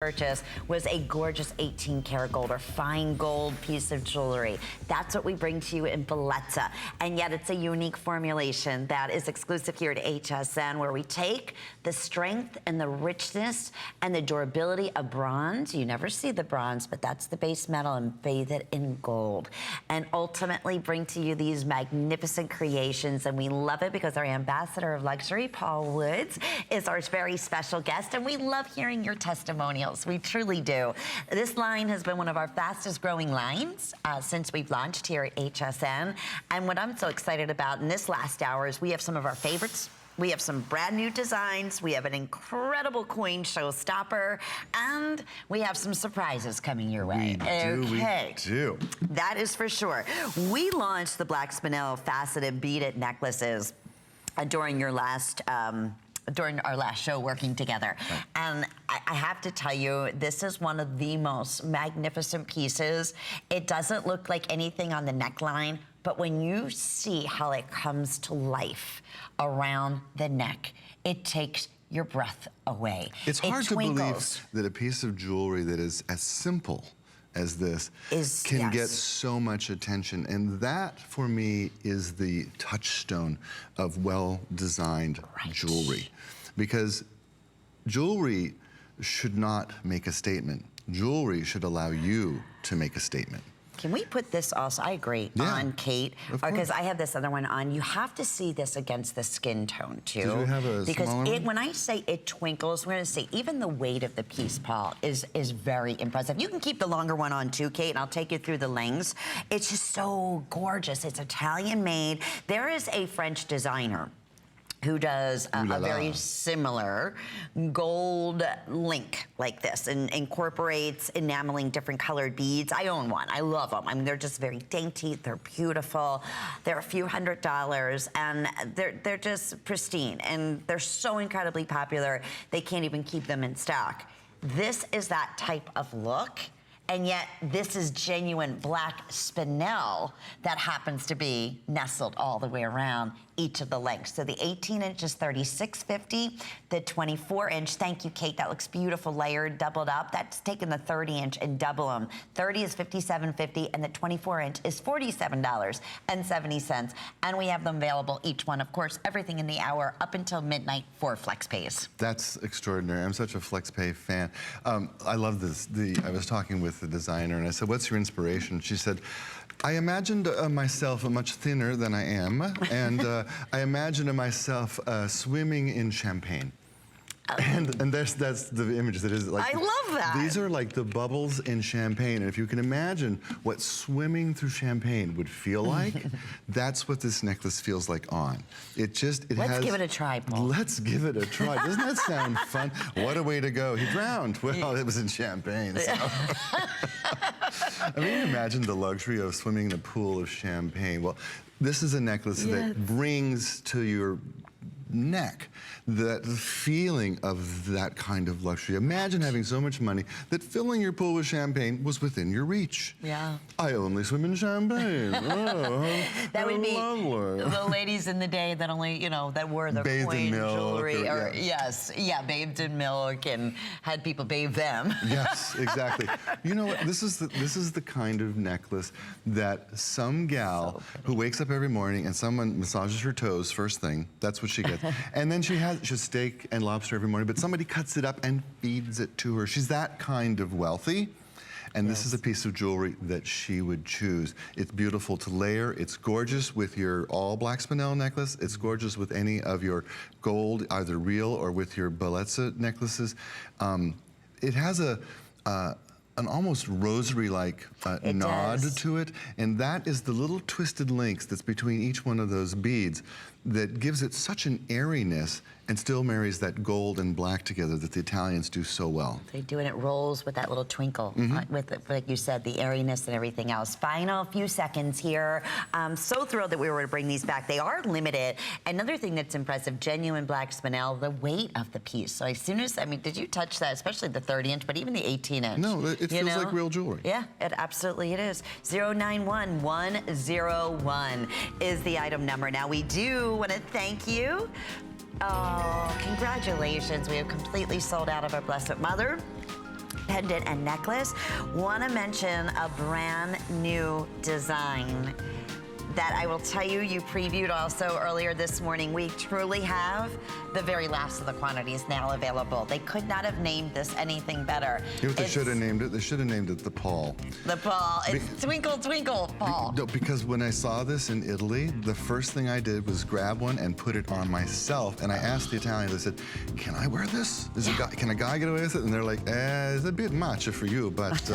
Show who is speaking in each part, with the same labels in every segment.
Speaker 1: purchase was a gorgeous 18 karat gold or fine gold piece of jewelry. That's what we bring to you in Bellezza. And yet it's a unique formulation that is exclusive here at HSN, where we take the strength and the richness and the durability of bronze. You never see the bronze, but that's the base metal, and bathe it in gold. And ultimately bring to you these magnificent creations. And we love it because our ambassador of luxury, Paul Woods, is our very special guest. And we love hearing your testimonials. We truly do. This line has been one of our fastest growing lines since we've launched here at HSN. And what I'm so excited about in this last hour is we have some of our favorites. We have some brand new designs. We have an incredible coin showstopper, and we have some surprises coming your way.
Speaker 2: We do.
Speaker 1: That is for sure. We launched the Black Spinel faceted beaded necklaces during your last during our last show working together. Right. And I have to tell you, this is one of the most magnificent pieces. It doesn't look like anything on the neckline, but when you see how it comes to life around the neck, it takes your breath away.
Speaker 2: It's hard to believe that a piece of jewelry that is as simple as this can get so much attention. And that, for me, is the touchstone of well-designed jewelry. Because jewelry should not make a statement. Jewelry should allow you to make a statement.
Speaker 1: Can we put this also, I agree, on Kate, because I have this other one on. You have to see this against the skin tone too.
Speaker 2: Did you have a smaller one?
Speaker 1: When I say it twinkles, we're gonna say even the weight of the piece, Paul, is very impressive. You can keep the longer one on too, Kate, and I'll take you through the lengths. It's just so gorgeous. It's Italian made. There is a French designer who does a very similar gold link like this and incorporates enameling different colored beads. I own one. I love them. I mean, they're just very dainty. They're beautiful. They're a few $100s, and they're just pristine, and they're so incredibly popular, they can't even keep them in stock. This is that type of look. And yet, this is genuine black spinel that happens to be nestled all the way around each of the lengths. So the 18-inch is $36.50. The 24-inch, thank you, Kate, that looks beautiful, layered, doubled up. That's taken the 30-inch and double them. 30 is $57.50, and the 24-inch is $47.70. And we have them available, each one, of course, everything in the hour up until midnight for flex pays.
Speaker 2: That's extraordinary. I'm such a flex pay fan. I love this. I was talking with the designer, and I said, what's your inspiration? She said, I imagined myself much thinner than I am, and I imagined myself swimming in champagne. And that's the image that is like.
Speaker 1: I love that.
Speaker 2: These are like the bubbles in champagne, and if you can imagine what swimming through champagne would feel like, that's what this necklace feels like on. Let's
Speaker 1: give it a try, Paul.
Speaker 2: Let's give it a try. Doesn't that sound fun? What a way to go. He drowned. Well, it was in champagne. So. I mean, imagine the luxury of swimming in a pool of champagne. Well, this is a necklace that brings to your neck that feeling of that kind of luxury. Imagine having so much money that filling your pool with champagne was within your reach.
Speaker 1: Yeah.
Speaker 2: I only swim in champagne.
Speaker 1: That would be the ladies in the day that only, you know, that wore their coin jewelry. Bathed in milk and had people bathe them.
Speaker 2: Yes, exactly. You know what? This is the kind of necklace that some gal who wakes up every morning and someone massages her toes first thing. That's what she gets. And then she has steak and lobster every morning, but somebody cuts it up and feeds it to her. She's that kind of wealthy. And this is a piece of jewelry that she would choose. It's beautiful to layer. It's gorgeous with your all black spinel necklace. It's gorgeous with any of your gold, either real or with your Bellezza necklaces. It has an almost rosary-like nod to it, and that is the little twisted links that's between each one of those beads that gives it such an airiness and still marries that gold and black together that the Italians do so well.
Speaker 1: They do, and it rolls with that little twinkle, with, like you said, the airiness and everything else. Final few seconds here. I'm so thrilled that we were able to bring these back. They are limited. Another thing that's impressive, genuine black spinel, the weight of the piece. So as soon as, I mean, did you touch that, especially the 30-inch, but even the 18-inch?
Speaker 2: No, it feels like real jewelry.
Speaker 1: Yeah, it absolutely is. 091101 is the item number. Now, we do want to thank you. Oh, congratulations. We have completely sold out of our Blessed Mother. pendant and necklace. Want to mention a brand new design that I will tell you, you previewed also earlier this morning. We truly have the very last of the quantities now available. They could not have named this anything better.
Speaker 2: You know what they should have named it? They should have named it the Paul.
Speaker 1: The Paul. It's Twinkle Twinkle Paul.
Speaker 2: No, because when I saw this in Italy, the first thing I did was grab one and put it on myself. And I asked the Italians, I said, can I wear this? Can a guy get away with it? And they're like, it's a bit macho for you, but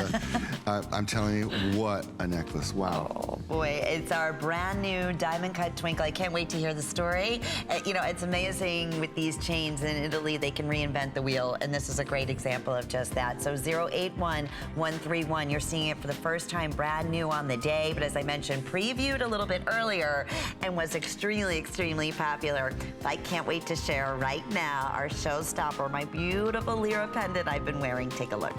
Speaker 2: I'm telling you, what a necklace. Wow.
Speaker 1: Oh boy, it's our brand new diamond cut twinkle. I can't wait to hear the story. You know, it's amazing with these chains in Italy, they can reinvent the wheel, and this is a great example of just that. So 081131, you're seeing it for the first time, brand new on the day, but as I mentioned, previewed a little bit earlier and was extremely, extremely popular. I can't wait to share right now our showstopper, my beautiful Lira pendant I've been wearing. Take a look.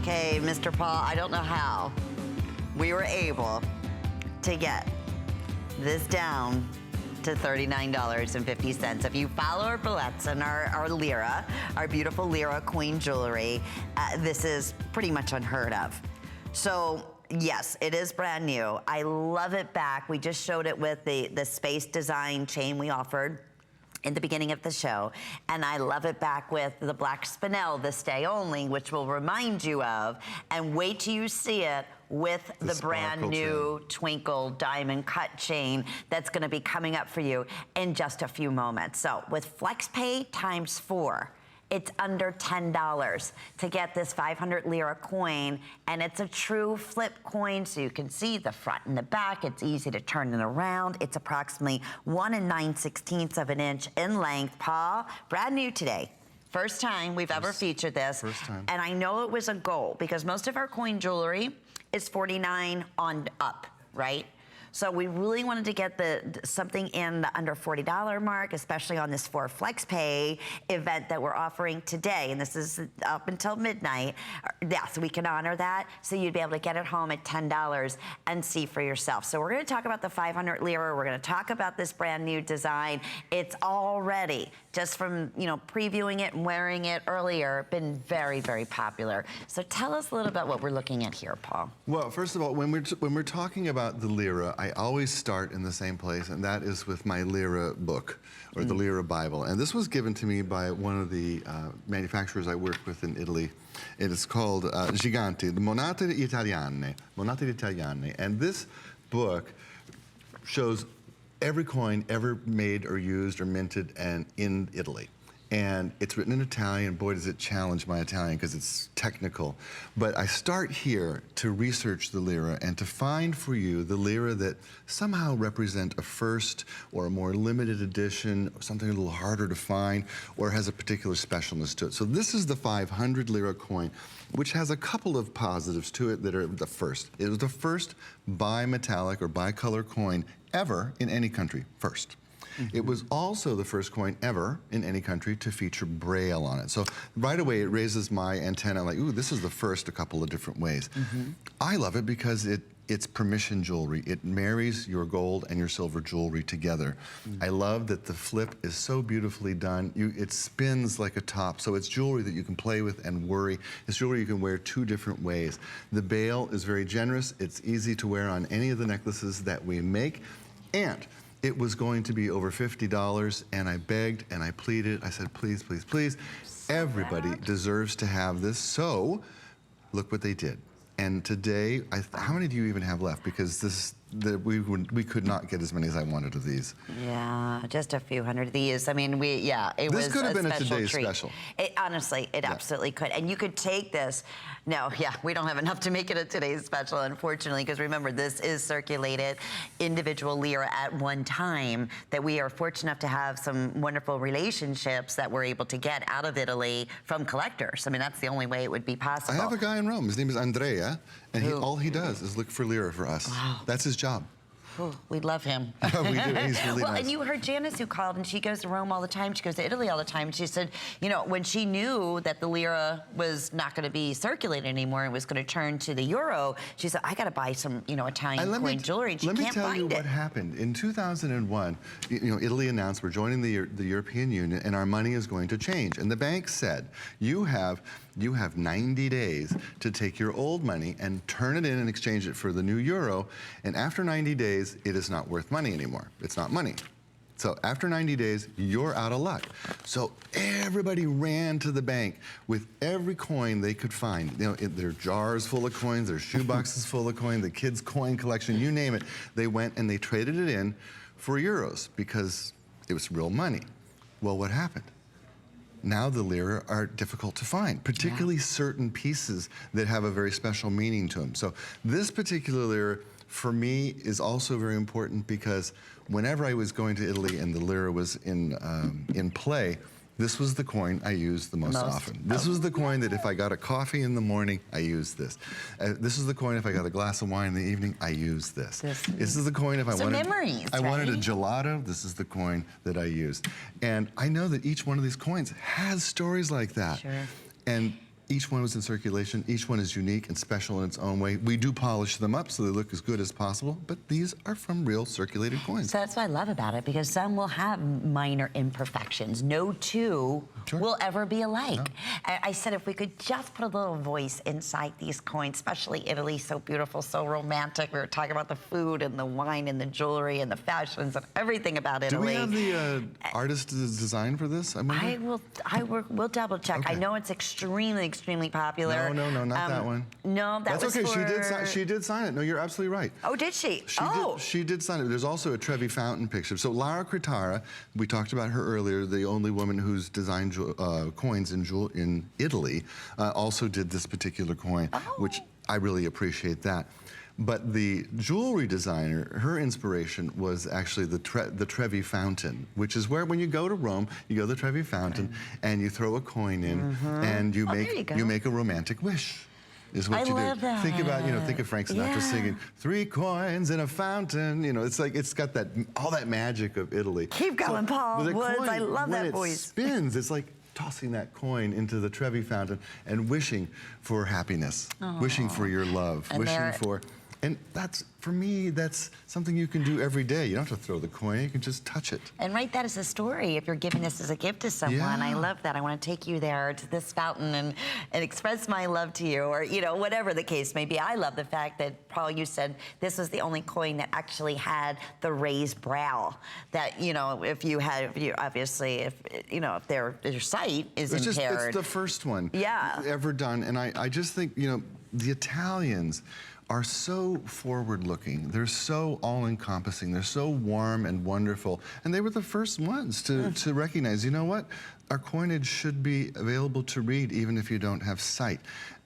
Speaker 1: Okay, Mr. Paul, I don't know how we were able to get this down to $39.50. If you follow our Bellezza and our Lira, our beautiful Lira coin jewelry, this is pretty much unheard of. So yes, it is brand new. I love it back. We just showed it with the space design chain we offered in the beginning of the show, and I love it back with the black Spinel, this day only, which we'll remind you of, and wait till you see it with the brand new twinkle diamond cut chain that's gonna be coming up for you in just a few moments. So with FlexPay times 4, it's under $10 to get this 500 Lira coin, and it's a true flip coin, so you can see the front and the back. It's easy to turn it around. It's approximately 1 9/16 of an inch in length. Paul, brand new today. First time we've ever featured this.
Speaker 2: First time.
Speaker 1: And I know it was a goal because most of our coin jewelry is $49 on up, right? So we really wanted to get something in the under $40 mark, especially on this 4 FlexPay event that we're offering today. And this is up until midnight. Yeah, so we can honor that. So you'd be able to get it home at $10 and see for yourself. So we're gonna talk about the 500 Lira. We're gonna talk about this brand new design. It's already, just from previewing it and wearing it earlier, been very, very popular. So tell us a little about what we're looking at here, Paul.
Speaker 2: Well, first of all, when we're talking about the Lira, I always start in the same place, and that is with my Lira book, or the Lira Bible. And this was given to me by one of the manufacturers I work with in Italy. It is called Giganti, the Monete Italiane. And this book shows every coin ever made or used or minted in Italy. And it's written in Italian. Boy, does it challenge my Italian because it's technical. But I start here to research the Lira and to find for you the Lira that somehow represent a first or a more limited edition, something a little harder to find, or has a particular specialness to it. So this is the 500 Lira coin, which has a couple of positives to it that are the first. It was the first bimetallic or bicolor coin ever in any country, first. It was also the first coin ever in any country to feature Braille on it. So right away, it raises my antenna, like, ooh, this is the first a couple of different ways. I love it because it's permission jewelry. It marries your gold and your silver jewelry together. I love that the flip is so beautifully done. It spins like a top, so it's jewelry that you can play with and worry. It's jewelry you can wear 2 different ways. The bail is very generous. It's easy to wear on any of the necklaces that we make. And it was going to be over $50, and I begged and I pleaded. I said, please, please, please. Everybody deserves to have this. So look what they did. And today, how many do you even have left? Because we could not get as many as I wanted of these.
Speaker 1: Yeah, just a few hundred of these. I mean, it was a special treat.
Speaker 2: This could have been a today's special.
Speaker 1: Honestly, it absolutely could. And you could take this. No, we don't have enough to make it a today's special, unfortunately, because remember, this is circulated individual Lira at one time that we are fortunate enough to have some wonderful relationships that we're able to get out of Italy from collectors. I mean, that's the only way it would be possible.
Speaker 2: I have a guy in Rome. His name is Andrea, and all he does is look for Lira for us.
Speaker 1: Wow.
Speaker 2: That's his job.
Speaker 1: Oh, we love him.
Speaker 2: We do. He's really
Speaker 1: well,
Speaker 2: nice.
Speaker 1: and you heard Janice, who called, and she goes to Rome all the time. She goes to Italy all the time. She said, you know, when she knew that the lira was not going to be circulated anymore and was going to turn to the euro, she said, I got to buy some, you know, Italian coin jewelry. And she can't find it.
Speaker 2: Let me tell you what happened. In 2001, you know, Italy announced we're joining the European Union, and our money is going to change. And the bank said, you have 90 days to take your old money and turn it in and exchange it for the new euro. And after 90 days, it is not worth money anymore. It's not money. So after 90 days, you're out of luck. So everybody ran to the bank with every coin they could find. You know, their jars full of coins, their shoe boxes full of coins, the kids' coin collection, you name it. They went and they traded it in for euros because it was real money. Well, what happened? Now the lira are difficult to find, particularly certain pieces that have a very special meaning to them. So this particular lira, for me, is also very important because whenever I was going to Italy and the lira was in play, this was the coin I used the most often. This was the coin that if I got a coffee in the morning, I used this. This is the coin if I got a glass of wine in the evening, I used this. This is the coin if I wanted a gelato, this is the coin that I used. And I know that each one of these coins has stories like that.
Speaker 1: Sure.
Speaker 2: And each one was in circulation. Each one is unique and special in its own way. We do polish them up so they look as good as possible, but these are from real circulated coins.
Speaker 1: So that's what I love about it, because some will have minor imperfections. No two will ever be alike. No. I said if we could just put a little voice inside these coins, especially Italy, so beautiful, so romantic. We were talking about the food and the wine and the jewelry and the fashions and everything about Italy.
Speaker 2: Do we have the artist design for this?
Speaker 1: We'll double check.
Speaker 2: Okay.
Speaker 1: I know it's extremely popular.
Speaker 2: No, not that one.
Speaker 1: No,
Speaker 2: that's okay. She did sign it. No, you're absolutely right.
Speaker 1: Oh, did she?
Speaker 2: She did sign it. There's also a Trevi fountain picture. So Lara Cretara, we talked about her earlier, the only woman who's designed coins in Italy, also did this particular coin, which I really appreciate that. But the jewelry designer, her inspiration was actually the Trevi fountain, which is where when you go to Rome, you go to the Trevi fountain and you throw a coin in and you make a romantic wish. Is what you do.
Speaker 1: I love that.
Speaker 2: Think about, think of Frank Sinatra singing 3 coins in a fountain. You know, it's like it's got all that magic of Italy.
Speaker 1: Keep going, Paul Woods. I love that voice.
Speaker 2: When it spins, it's like tossing that coin into the Trevi fountain and wishing for happiness, wishing for your love, and that's, for me, that's something you can do every day. You don't have to throw the coin, you can just touch it.
Speaker 1: And write that as a story if you're giving this as a gift to someone.
Speaker 2: Yeah.
Speaker 1: I love that. I want to take you there to this fountain and express my love to you, or, whatever the case may be. I love the fact that, Paul, you said this was the only coin that actually had the raised brow. That, if your sight is impaired.
Speaker 2: It's the first one
Speaker 1: ever
Speaker 2: done. And I just think, the Italians are so forward-looking. They're so all-encompassing. They're so warm and wonderful. And they were the first ones to recognize, you know what? Our coinage should be available to read even if you don't have sight.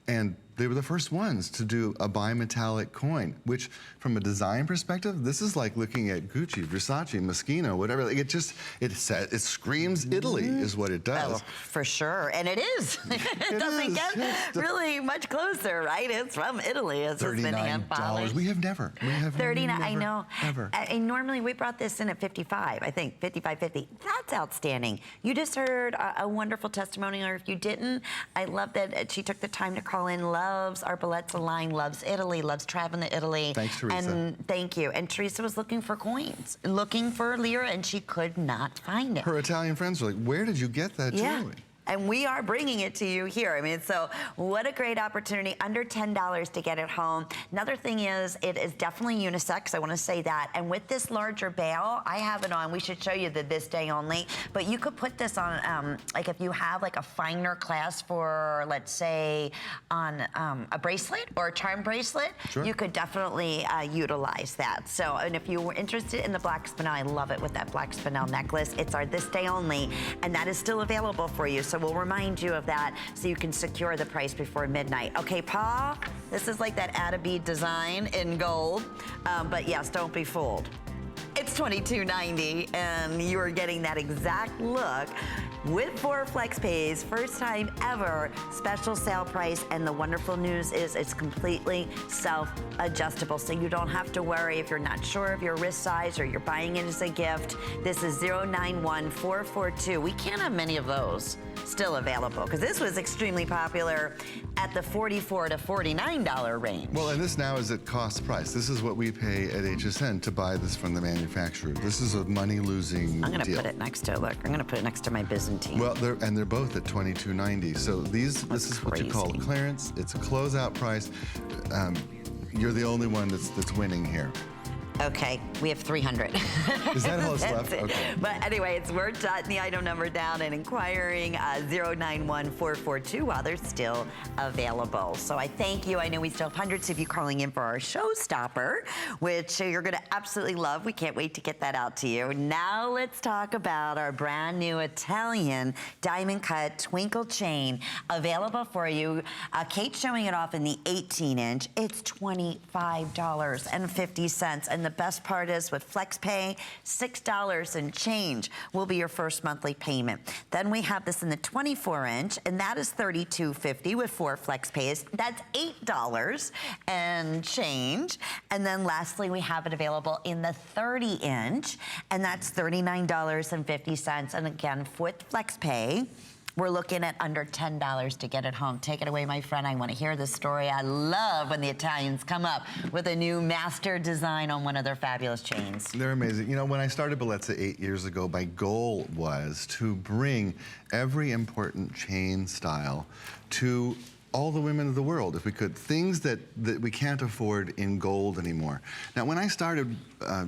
Speaker 2: And they were the first ones to do a bimetallic coin, which, from a design perspective, this is like looking at Gucci, Versace, Moschino, whatever. It screams Italy, is what it does.
Speaker 1: Oh, for sure, and it is. It doesn't get really much closer, right? It's from Italy. It's been hand polished.
Speaker 2: We have never.
Speaker 1: 39. I know.
Speaker 2: Ever.
Speaker 1: And normally we brought this in at 55. I think 55.50. That's outstanding. You just heard a wonderful testimonial, or if you didn't, I love that she took the time to call in. Loves our Bellezza line, loves Italy, loves traveling to Italy.
Speaker 2: Thanks, Teresa.
Speaker 1: And thank you. And Teresa was looking for coins, looking for lira, and she could not find it.
Speaker 2: Her Italian friends were like, where did you get that jewelry?
Speaker 1: And we are bringing it to you here. I mean, so what a great opportunity. Under $10 to get it home. Another thing is, it is definitely unisex. I want to say that. And with this larger bail, I have it on. We should show you the this day only. But you could put this on, like if you have like a finer clasp for, let's say, on a bracelet or a charm bracelet, you could definitely utilize that. So, and if you were interested in the black Spinel, I love it with that black Spinel necklace. It's our this day only, and that is still available for you. So we'll remind you of that so you can secure the price before midnight. Okay, Paul, this is like that add a bead design in gold, but yes, don't be fooled. It's $22.90, and you're getting that exact look with 4 flex pays, first time ever, special sale price. And the wonderful news is it's completely self-adjustable, so you don't have to worry if you're not sure of your wrist size or you're buying it as a gift. This is 091442. We can't have many of those still available because this was extremely popular at the $44 to $49 range.
Speaker 2: Well, and this now is at cost price. This is what we pay at HSN to buy this from the manufacturer. This is a money-losing deal.
Speaker 1: I'm gonna put it next to, look, I'm gonna put it next to my Byzantine.
Speaker 2: Well, they're both at $22.90. So this is what you call clearance. It's a closeout price. You're the only one that's winning here.
Speaker 1: Okay, we have 300.
Speaker 2: Is that all that's left?
Speaker 1: It.
Speaker 2: Okay.
Speaker 1: But anyway, it's worth jotting the item number down and inquiring 091442 while they're still available. So I thank you. I know we still have hundreds of you calling in for our showstopper, which you're going to absolutely love. We can't wait to get that out to you. Now let's talk about our brand new Italian diamond cut twinkle chain available for you. Kate's showing it off in the 18-inch. It's $25.50. And the best part is with FlexPay, $6 and change will be your first monthly payment. Then we have this in the 24-inch, and that is $32.50 with 4 FlexPays. That's $8 and change. And then lastly, we have it available in the 30-inch, and that's $39.50. And again, with FlexPay, we're looking at under $10 to get it home. Take it away, my friend. I want to hear this story. I love when the Italians come up with a new master design on one of their fabulous chains.
Speaker 2: They're amazing. You know, when I started Bellezza 8 years ago, my goal was to bring every important chain style to all the women of the world, if we could. Things that we can't afford in gold anymore. Now, when I started,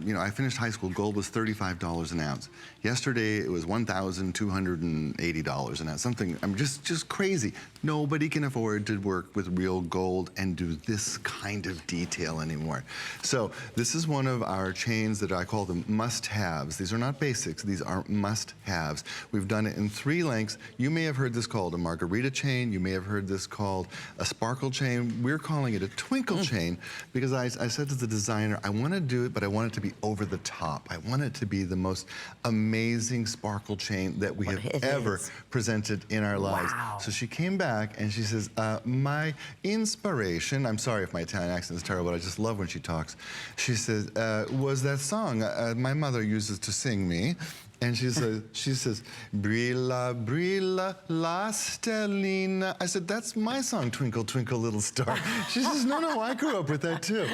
Speaker 2: you know, I finished high school, gold was $35 an ounce. Yesterday, it was $1,280 an ounce. Something, I'm just crazy. Nobody can afford to work with real gold and do this kind of detail anymore. So this is one of our chains that I call them must-haves. These are not basics, these are must-haves. We've done it in 3 lengths. You may have heard this called a margarita chain. You may have heard this called a sparkle chain. We're calling it a twinkle chain because I said to the designer, I want to do it, but I want it to be over the top. I want it to be the most amazing sparkle chain that we have ever presented in our lives.
Speaker 1: Wow.
Speaker 2: So she came back and she says, my inspiration, I'm sorry if my Italian accent is terrible, I just love when she talks. She says, was that song my mother uses to sing me. And she says, Brilla, brilla, la stellina. I said, that's my song, Twinkle, Twinkle, Little Star. She says, no, I grew up with that too.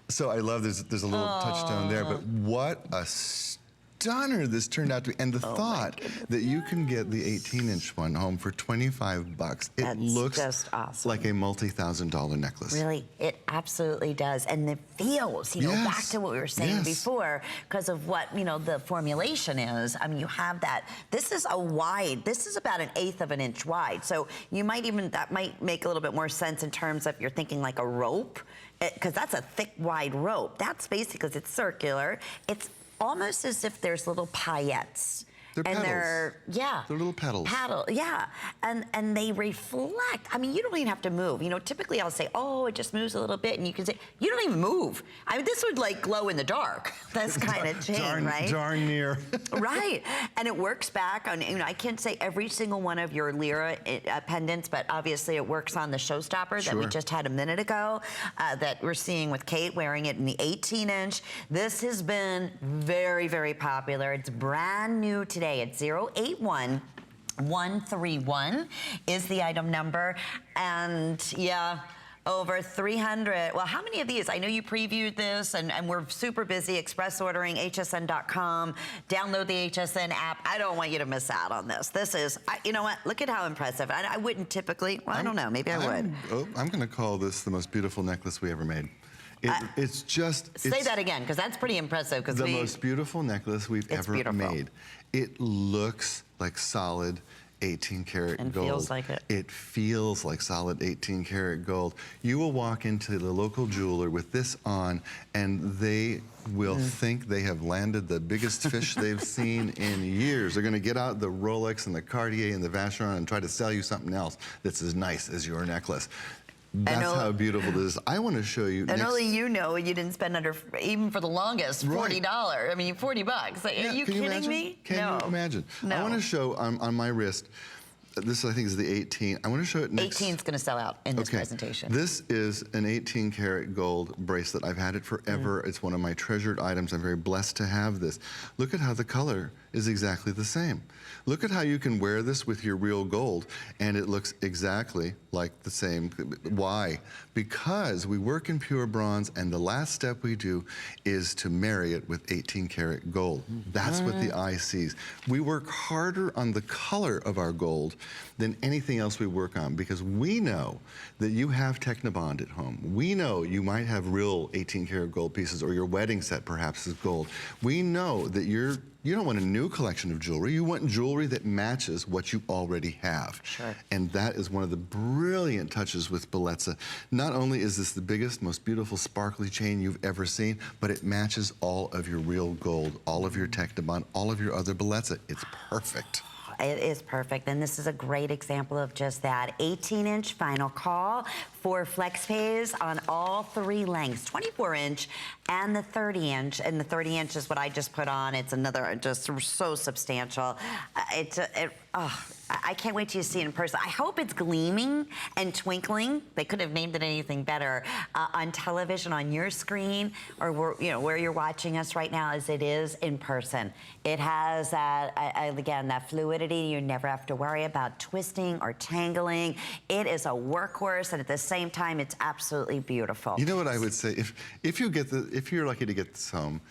Speaker 2: So I love there's a little touchstone there, but what a stunner this turned out to be. And the thought that you can get the 18-inch one home for $25. It looks
Speaker 1: just awesome.
Speaker 2: like a multi-$1,000 necklace.
Speaker 1: Really, it absolutely does. And it feels, you know, back to what we were saying before, because of what, you know, the formulation is. I mean, you have that. This is this is about 1/8 of an inch wide. So you might even, that might make a little bit more sense in terms of you're thinking like a rope, because that's a thick, wide rope. That's basically, because it's circular. It's almost as if there's little paillettes.
Speaker 2: They're petals.
Speaker 1: They're
Speaker 2: little petals.
Speaker 1: And they reflect. I mean, you don't even have to move. You know, typically I'll say, oh, it just moves a little bit, and you can say, you don't even move. I mean, this would like glow in the dark. This kind of chain, right?
Speaker 2: Darn near.
Speaker 1: Right, and it works back on, you know, I can't say every single one of your Lira pendants, but obviously it works on the showstopper that we just had a minute ago, that we're seeing with Kate wearing it in the 18-inch. This has been very, very popular. It's brand new today. It's 081131 is the item number, and over 300. Well, how many of these? I know you previewed this, and we're super busy express ordering, hsn.com. Download the HSN app. I don't want you to miss out on this. This is, you know what? Look at how impressive. I wouldn't typically, well, I don't know, maybe I would.
Speaker 2: I'm going to call this the most beautiful necklace we ever made. It's just...
Speaker 1: Say that again, because that's pretty impressive.
Speaker 2: The most beautiful necklace we've ever made. It looks like solid 18-karat gold.
Speaker 1: And feels like it.
Speaker 2: It feels like solid 18-karat gold. You will walk into the local jeweler with this on, and they will think they have landed the biggest fish they've seen in years. They're going to get out the Rolex and the Cartier and the Vacheron and try to sell you something else that's as nice as your necklace. That's how beautiful this is. I want to show you.
Speaker 1: And only you know you didn't spend under, even for the longest, $40. I mean, $40. Are you kidding me?
Speaker 2: Can you imagine?
Speaker 1: No.
Speaker 2: I want to show on my wrist. This, I think, is the 18. I want to show it next.
Speaker 1: 18 is going to sell out in this presentation.
Speaker 2: This is an 18 karat gold bracelet. I've had it forever. It's one of my treasured items. I'm very blessed to have this. Look at how the color is exactly the same. Look at how you can wear this with your real gold and it looks exactly like the same. Why? Because we work in pure bronze and the last step we do is to marry it with 18 karat gold. That's what the eye sees. We work harder on the color of our gold than anything else we work on because we know that you have Technobond at home. We know you might have real 18 karat gold pieces or your wedding set perhaps is gold. We know that you don't want a new collection of jewelry. You want jewelry that matches what you already have.
Speaker 1: Sure.
Speaker 2: And that is one of the brilliant touches with Bellezza. Not only is this the biggest, most beautiful, sparkly chain you've ever seen, but it matches all of your real gold, all of your Technobond, all of your other Bellezza. It's perfect.
Speaker 1: It is perfect, and this is a great example of just that. 18-inch final call for flex pays on all 3 lengths, 24-inch and the 30-inch. And the 30-inch is what I just put on. It's another, just so substantial. I can't wait till you see it in person. I hope it's gleaming and twinkling. They couldn't have named it anything better on television, on your screen, or where you're watching us right now, as it is in person. It has that, again, that fluidity. You never have to worry about twisting or tangling. It is a workhorse, and at the same time, it's absolutely beautiful.
Speaker 2: You know what I would say? If you're lucky to get this home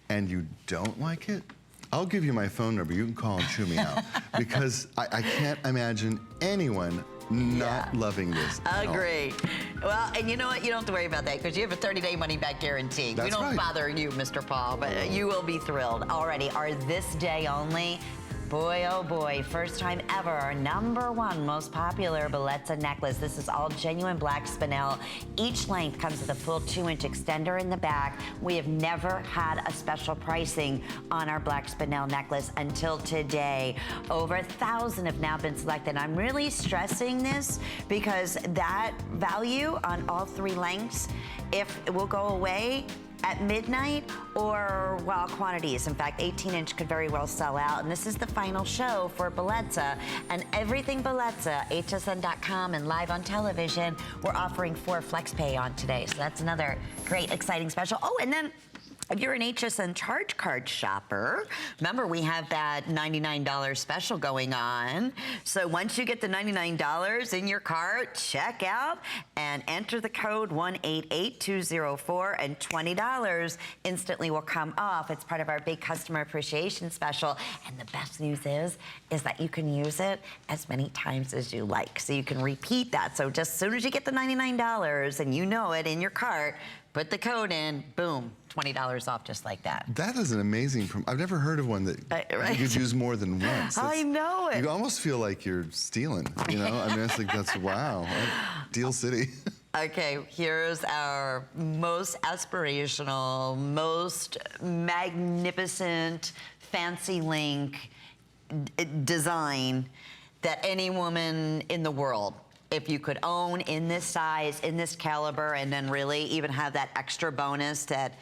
Speaker 2: and you don't like it, I'll give you my phone number. You can call and chew me out because I can't imagine anyone not loving this.
Speaker 1: Agree. Well, and you know what? You don't have to worry about that because you have a 30-day money-back guarantee.
Speaker 2: That's
Speaker 1: we don't bother you, Mr. Paul, but you will be thrilled. Already, our this day only. Boy, oh boy, first time ever, our #1 most popular Bellezza necklace. This is all genuine black spinel. Each length comes with a full 2-inch extender in the back. We have never had a special pricing on our black spinel necklace until today. Over 1,000 have now been selected. I'm really stressing this because that value on all 3 lengths, if it will go away at midnight or while quantities. In fact, 18-inch could very well sell out. And this is the final show for Bellezza. And everything Bellezza, hsn.com and live on television, we're offering 4 flex pay on today. So that's another great, exciting special. Oh, and then if you're an HSN charge card shopper, remember we have that $99 special going on. So once you get the $99 in your cart, check out and enter the code 188204 and $20 instantly will come off. It's part of our big customer appreciation special. And the best news is that you can use it as many times as you like. So you can repeat that. So just as soon as you get the $99 and you know it in your cart, put the code in, boom, $20 off just like that.
Speaker 2: That is an amazing, I've never heard of one that you could use more than once.
Speaker 1: I know it.
Speaker 2: You almost feel like you're stealing, you know? I mean, it's like, that's, wow, Deal City.
Speaker 1: Okay, here's our most aspirational, most magnificent, fancy link design that any woman in the world, if you could own in this size, in this caliber, and then really even have that extra bonus that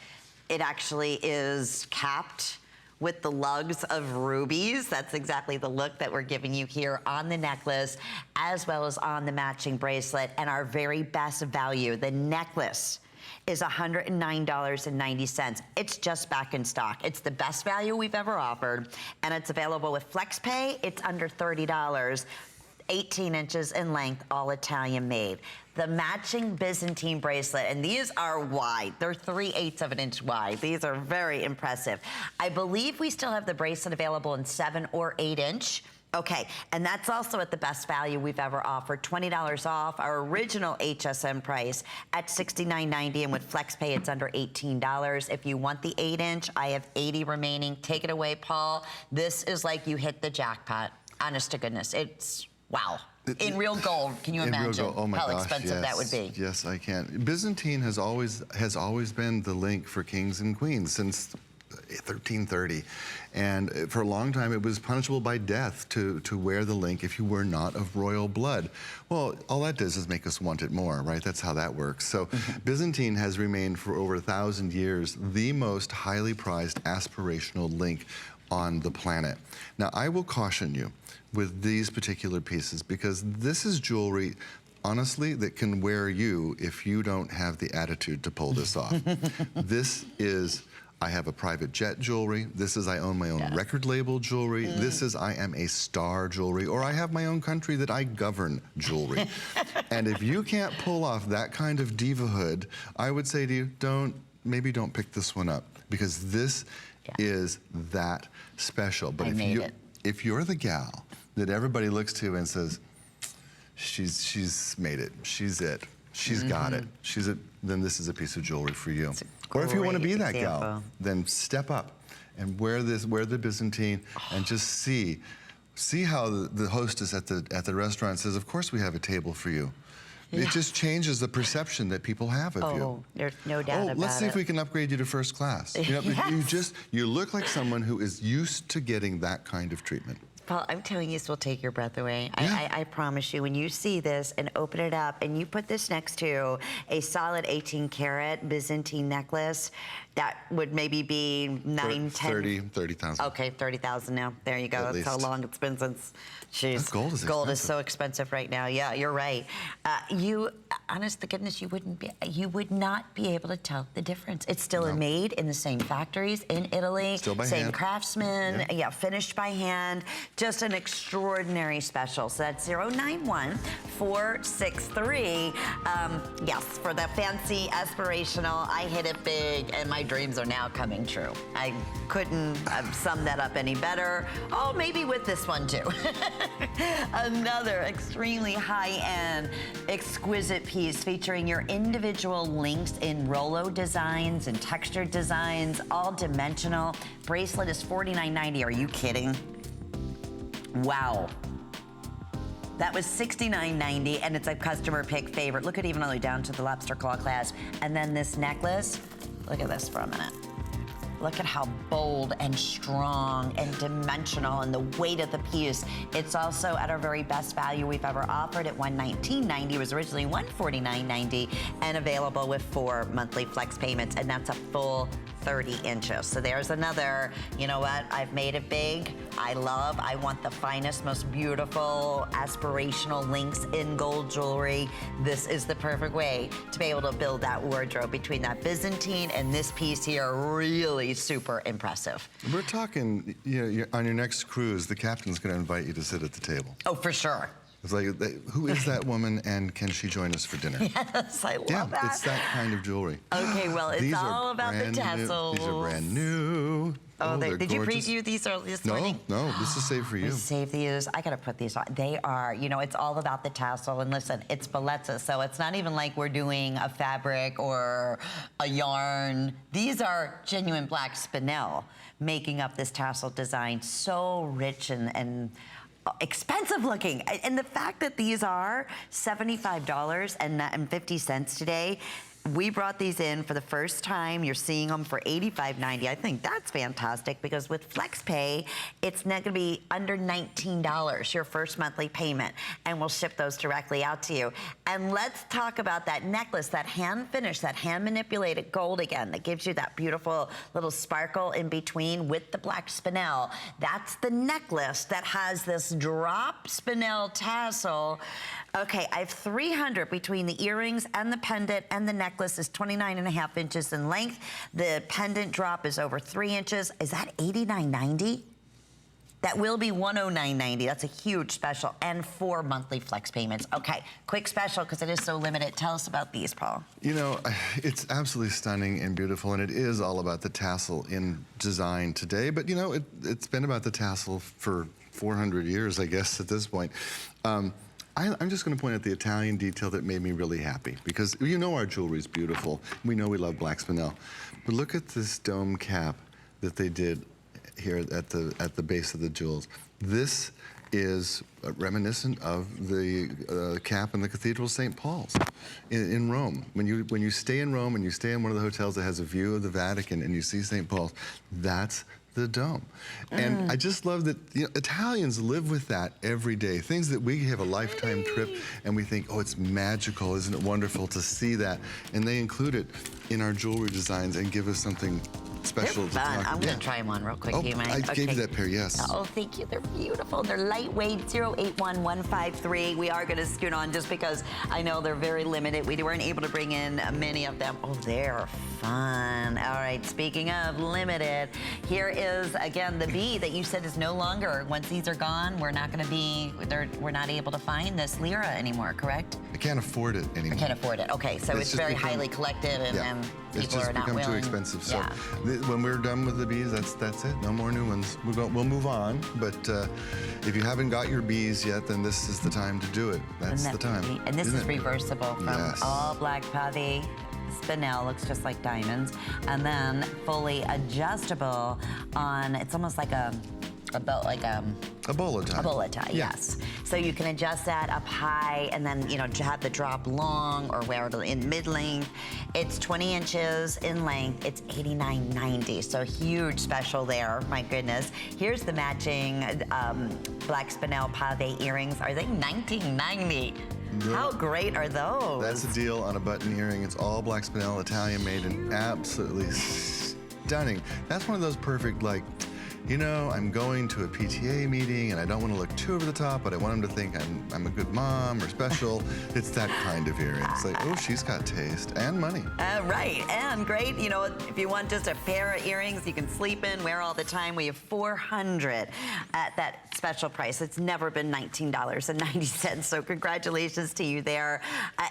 Speaker 1: it actually is capped with the lugs of rubies. That's exactly the look that we're giving you here on the necklace, as well as on the matching bracelet. And our very best value, the necklace, is $109.90. It's just back in stock. It's the best value we've ever offered, and it's available with FlexPay. It's under $30. 18 inches in length, all Italian made. The matching Byzantine bracelet, and these are wide. They're 3/8 of an inch wide. These are very impressive. I believe we still have the bracelet available in 7 or 8 inch. Okay, and that's also at the best value we've ever offered. $20 off our original HSN price at $69.90, and with FlexPay, it's under $18. If you want the 8 inch, I have 80 remaining. Take it away, Paul. This is like you hit the jackpot. Honest to goodness, it's wow. In real gold, can you imagine how expensive that would be?
Speaker 2: Yes, I can. Byzantine has always been the link for kings and queens since 1330. And for a long time, it was punishable by death to wear the link if you were not of royal blood. Well, all that does is make us want it more, right? That's how that works. So Byzantine has remained for over 1,000 years the most highly prized aspirational link on the planet. Now, I will caution you with these particular pieces because this is jewelry, honestly, that can wear you if you don't have the attitude to pull this off. This is, I have a private jet jewelry. This is, I own my own record label jewelry. This is, I am a star jewelry, or I have my own country that I govern jewelry. And if you can't pull off that kind of divahood, I would say to you, maybe don't pick this one up, because this is that special. But if you're the gal that everybody looks to and says, she's made it, she's it, she's got it, then this is a piece of jewelry for you. Or if you want to be that gal, then step up and wear the Byzantine and just see how the hostess at the restaurant says, of course we have a table for you. It just changes the perception that people have of you.
Speaker 1: Oh, there's no doubt about it.
Speaker 2: Let's see if we can upgrade you to first class. You know, you look like someone who is used to getting that kind of treatment.
Speaker 1: Paul, I'm telling you, this will take your breath away. I promise you, when you see this and open it up and you put this next to a solid 18-karat Byzantine necklace, that would maybe be
Speaker 2: 30,000.
Speaker 1: Okay, 30,000 now. There you go. That's how long it's been since gold is so expensive right now. Yeah, you're right. Honest to goodness, you would not be able to tell the difference. It's still made in the same factories in Italy,
Speaker 2: still by
Speaker 1: same
Speaker 2: hand.
Speaker 1: Craftsman, finished by hand. Just an extraordinary special. So that's 091-463. Yes, for the fancy, aspirational, I hit it big, and my dreams are now coming true. I couldn't sum that up any better. Oh, maybe with this one too. Another extremely high-end, exquisite piece featuring your individual links in Rollo designs and textured designs, all dimensional. Bracelet is $49.90. Are you kidding? Wow. That was $69.90, and it's a customer pick favorite. Look at even all the way down to the Lobsterclaw clasp. And then this necklace, look at this for a minute. Look at how bold and strong and dimensional and the weight of the piece. It's also at our very best value we've ever offered at $119.90. It was originally $149.90 and available with 4 monthly flex payments, and that's a full 30 inches. So there's another, you know what, I've made it big. I want the finest, most beautiful, aspirational links in gold jewelry. This is the perfect way to be able to build that wardrobe between that Byzantine and this piece here. Really super impressive.
Speaker 2: We're talking, on your next cruise, the captain's going to invite you to sit at the table.
Speaker 1: Oh, for sure.
Speaker 2: It's like, who is that woman, and can she join us for dinner?
Speaker 1: Yes, I love that.
Speaker 2: It's that kind of jewelry.
Speaker 1: Okay, well, it's all about the tassels.
Speaker 2: These are brand new.
Speaker 1: Oh, did you preview these this morning?
Speaker 2: No, this is saved for you.
Speaker 1: Save these. I got to put these on. They are, it's all about the tassel. And listen, it's Bellezza, so it's not even like we're doing a fabric or a yarn. These are genuine black spinel making up this tassel design. So rich and expensive looking. And the fact that these are $75.50 today, we brought these in for the first time. You're seeing them for $85.90. I think that's fantastic because with FlexPay, it's not going to be under $19, your first monthly payment, and we'll ship those directly out to you. And let's talk about that necklace, that hand-finished, that hand-manipulated gold again, that gives you that beautiful little sparkle in between with the black spinel. That's the necklace that has this drop spinel tassel. Okay, I have 300 between the earrings and the pendant, and the necklace is 29.5 inches in length. The pendant drop is over 3 inches. Is that $89.90? That will be $109.90. That's a huge special, and 4 monthly flex payments. Okay, quick special because it is so limited. Tell us about these, Paul.
Speaker 2: It's absolutely stunning and beautiful, and it is all about the tassel in design today. But it's been about the tassel for 400 years, I guess, at this point. I'm just going to point out the Italian detail that made me really happy, because our jewelry is beautiful. We know we love black spinel, but look at this dome cap that they did here at the base of the jewels. This is reminiscent of the cap in the Cathedral of St. Paul's in Rome. When you stay in Rome and you stay in one of the hotels that has a view of the Vatican and you see St. Paul's, that's the dome. And I just love that Italians live with that every day. Things that we have a lifetime trip and we think, oh, it's magical, isn't it wonderful to see that? And they include it in our jewelry designs and give us something special.
Speaker 1: They're fun. I'm going to try them on real quick. Do you mind?
Speaker 2: I gave you that pair, yes.
Speaker 1: Oh, thank you. They're beautiful. They're lightweight, 081153. We are going to scoot on just because I know they're very limited. We weren't able to bring in many of them. Oh, they're fun. All right, speaking of limited, here is, again, the B that you said is no longer. Once these are gone, we're not going to be, we're not able to find this Lira anymore, correct?
Speaker 2: I can't afford it anymore.
Speaker 1: I can't afford it. Okay, so it's very highly collected and people are not willing.
Speaker 2: It's just become too expensive. So when we're done with the bees, that's it. No more new ones. We'll move on. But if you haven't got your bees yet, then this is the time to do it. That's the time.
Speaker 1: And this is reversible from all black pave. Spinel looks just like diamonds, and then fully adjustable on. It's almost like a belt, like a bolo tie. A bolo tie, yes. So you can adjust that up high, and then have the drop long or wear it in mid length. It's 20 inches in length. It's $89.90. So huge special there. My goodness. Here's the matching black Spinel pave earrings. Are they $19.90? No. How great are those?
Speaker 2: That's a deal on a button earring. It's all black Spinel, Italian made, and absolutely stunning. That's one of those perfect, like, I'm going to a PTA meeting and I don't want to look too over the top, but I want them to think I'm a good mom or special. It's that kind of earring. It's like, oh, she's got taste and money.
Speaker 1: Right, and great. If you want just a pair of earrings you can sleep in, wear all the time, we have 400 at that special price. It's never been $19.90, so congratulations to you there.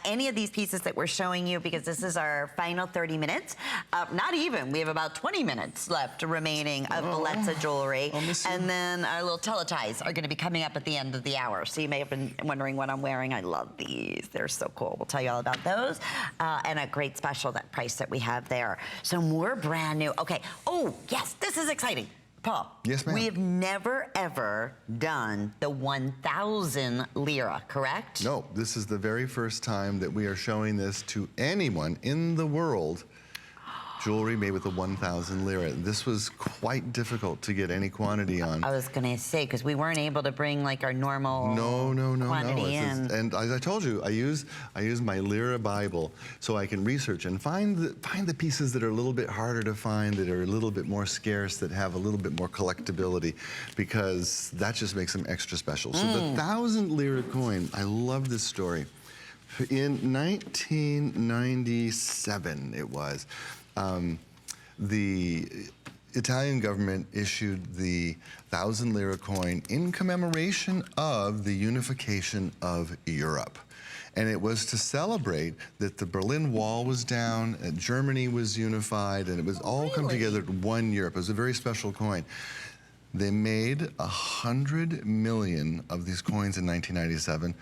Speaker 1: Any of these pieces that we're showing you, because this is our final 30 minutes, not even, we have about 20 minutes left remaining of Bellezza jewelry, and then our little teleties are going to be coming up at the end of the hour. So you may have been wondering what I'm wearing. I love these. They're so cool. We'll tell you all about those. And a great special, that price that we have there. So more brand new. Okay. Oh, yes, this is exciting. Paul.
Speaker 2: Yes, ma'am.
Speaker 1: We have never, ever done the 1,000 Lira, correct?
Speaker 2: No, this is the very first time that we are showing this to anyone in the world. Jewelry made with a 1,000 Lira. This was quite difficult to get any quantity on.
Speaker 1: I was going to say, because we weren't able to bring like our normal quantity in.
Speaker 2: And as I told you, I use my Lira Bible so I can research and find the pieces that are a little bit harder to find, that are a little bit more scarce, that have a little bit more collectability, because that just makes them extra special. So the 1,000 Lira coin, I love this story. In 1997, it was. The Italian government issued the 1,000 Lira coin in commemoration of the unification of Europe. And it was to celebrate that the Berlin Wall was down, and Germany was unified, and it was all come together in one Europe. It was a very special coin. They made 100 million of these coins in 1997.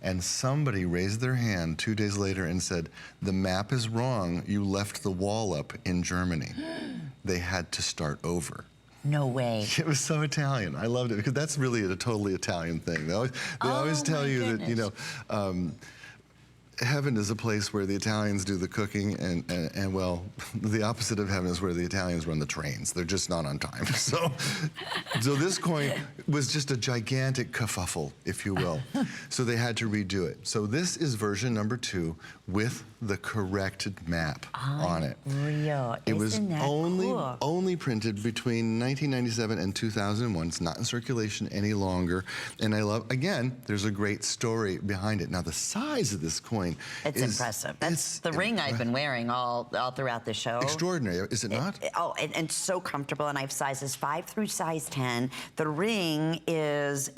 Speaker 2: And somebody raised their hand 2 days later and said, the map is wrong, you left the wall up in Germany. They had to start over.
Speaker 1: No way.
Speaker 2: It was so Italian. I loved it, because that's really a totally Italian thing. They always tell you that, heaven is a place where the Italians do the cooking, and well, the opposite of heaven is where the Italians run the trains. They're just not on time. So this coin was just a gigantic kerfuffle, if you will. So they had to redo it. So this is version number 2 with the corrected map on it.
Speaker 1: Real.
Speaker 2: It was only printed between 1997 and 2001. It's not in circulation any longer. And I love, again, there's a great story behind it. Now the size of this coin,
Speaker 1: it's impressive. That's the ring I've been wearing all throughout the show.
Speaker 2: Extraordinary, is it not?
Speaker 1: And so comfortable. And I have sizes 5 through size 10. The ring is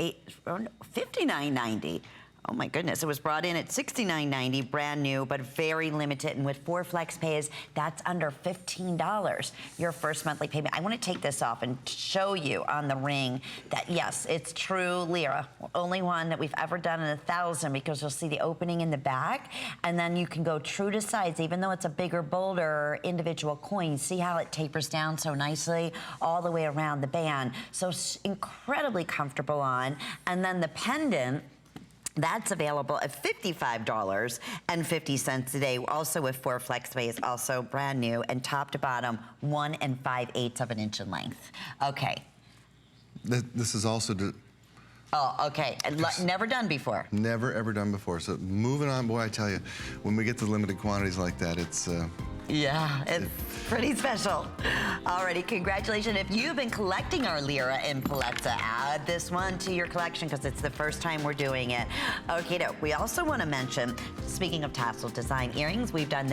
Speaker 1: $59.90. Oh my goodness, it was brought in at $69.90, brand new, but very limited. And with 4 flex pays, that's under $15, your first monthly payment. I want to take this off and show you on the ring that yes, it's true Lira. Only one that we've ever done in 1,000, because you'll see the opening in the back, and then you can go true to size, even though it's a bigger, bolder individual coin. See how it tapers down so nicely all the way around the band. So incredibly comfortable on. And then the pendant, that's available at $55.50 today, also with 4 flex pays, also brand new, and top to bottom, 1 5/8 of an inch in length. Okay.
Speaker 2: This is also...
Speaker 1: Oh, okay. Never done before.
Speaker 2: Never, ever done before. So moving on, boy, I tell you, when we get to limited quantities like that, it's...
Speaker 1: Yeah, it's pretty special. Alrighty, congratulations. If you've been collecting our Lira and Bellezza, add this one to your collection because it's the first time we're doing it. Okay, we also want to mention, speaking of tassel design earrings, we've done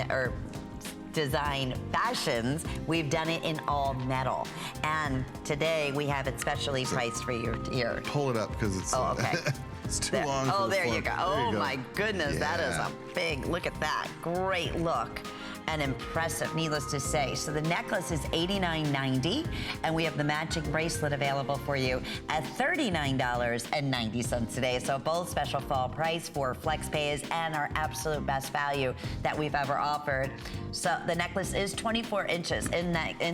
Speaker 1: design fashions, we've done it in all metal. And today we have it specially priced for your ear.
Speaker 2: Pull it up because it's...
Speaker 1: Oh, okay.
Speaker 2: It's too long.
Speaker 1: Oh, there you go. Oh, my goodness,
Speaker 2: yeah.
Speaker 1: that is a big, look at that. Great look. And impressive, needless to say. So the necklace is $89.90, and we have the matching bracelet available for you at $39.90 today. So both special fall price for flex pays and our absolute best value that we've ever offered. So the necklace is 24 inches in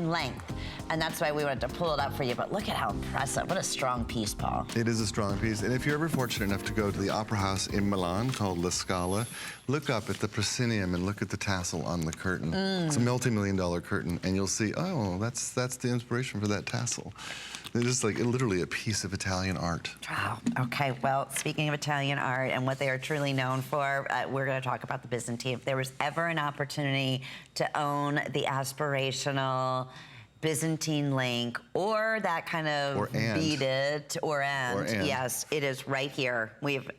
Speaker 1: length, and that's why we wanted to pull it up for you. But look at how impressive. What a strong piece, Paul.
Speaker 2: It is a strong piece. And if you're ever fortunate enough to go to the opera house in Milan called La Scala, look up at the proscenium and look at the tassel on the curtain. It's a multi-million-dollar curtain, and you'll see, oh, that's the inspiration for that tassel. It's just like literally a piece of Italian art.
Speaker 1: Wow. Okay, well, speaking of Italian art and what they are truly known for, we're going to talk about the Byzantine. If there was ever an opportunity to own the aspirational Byzantine link, or that kind of beaded, yes, it is right here. We've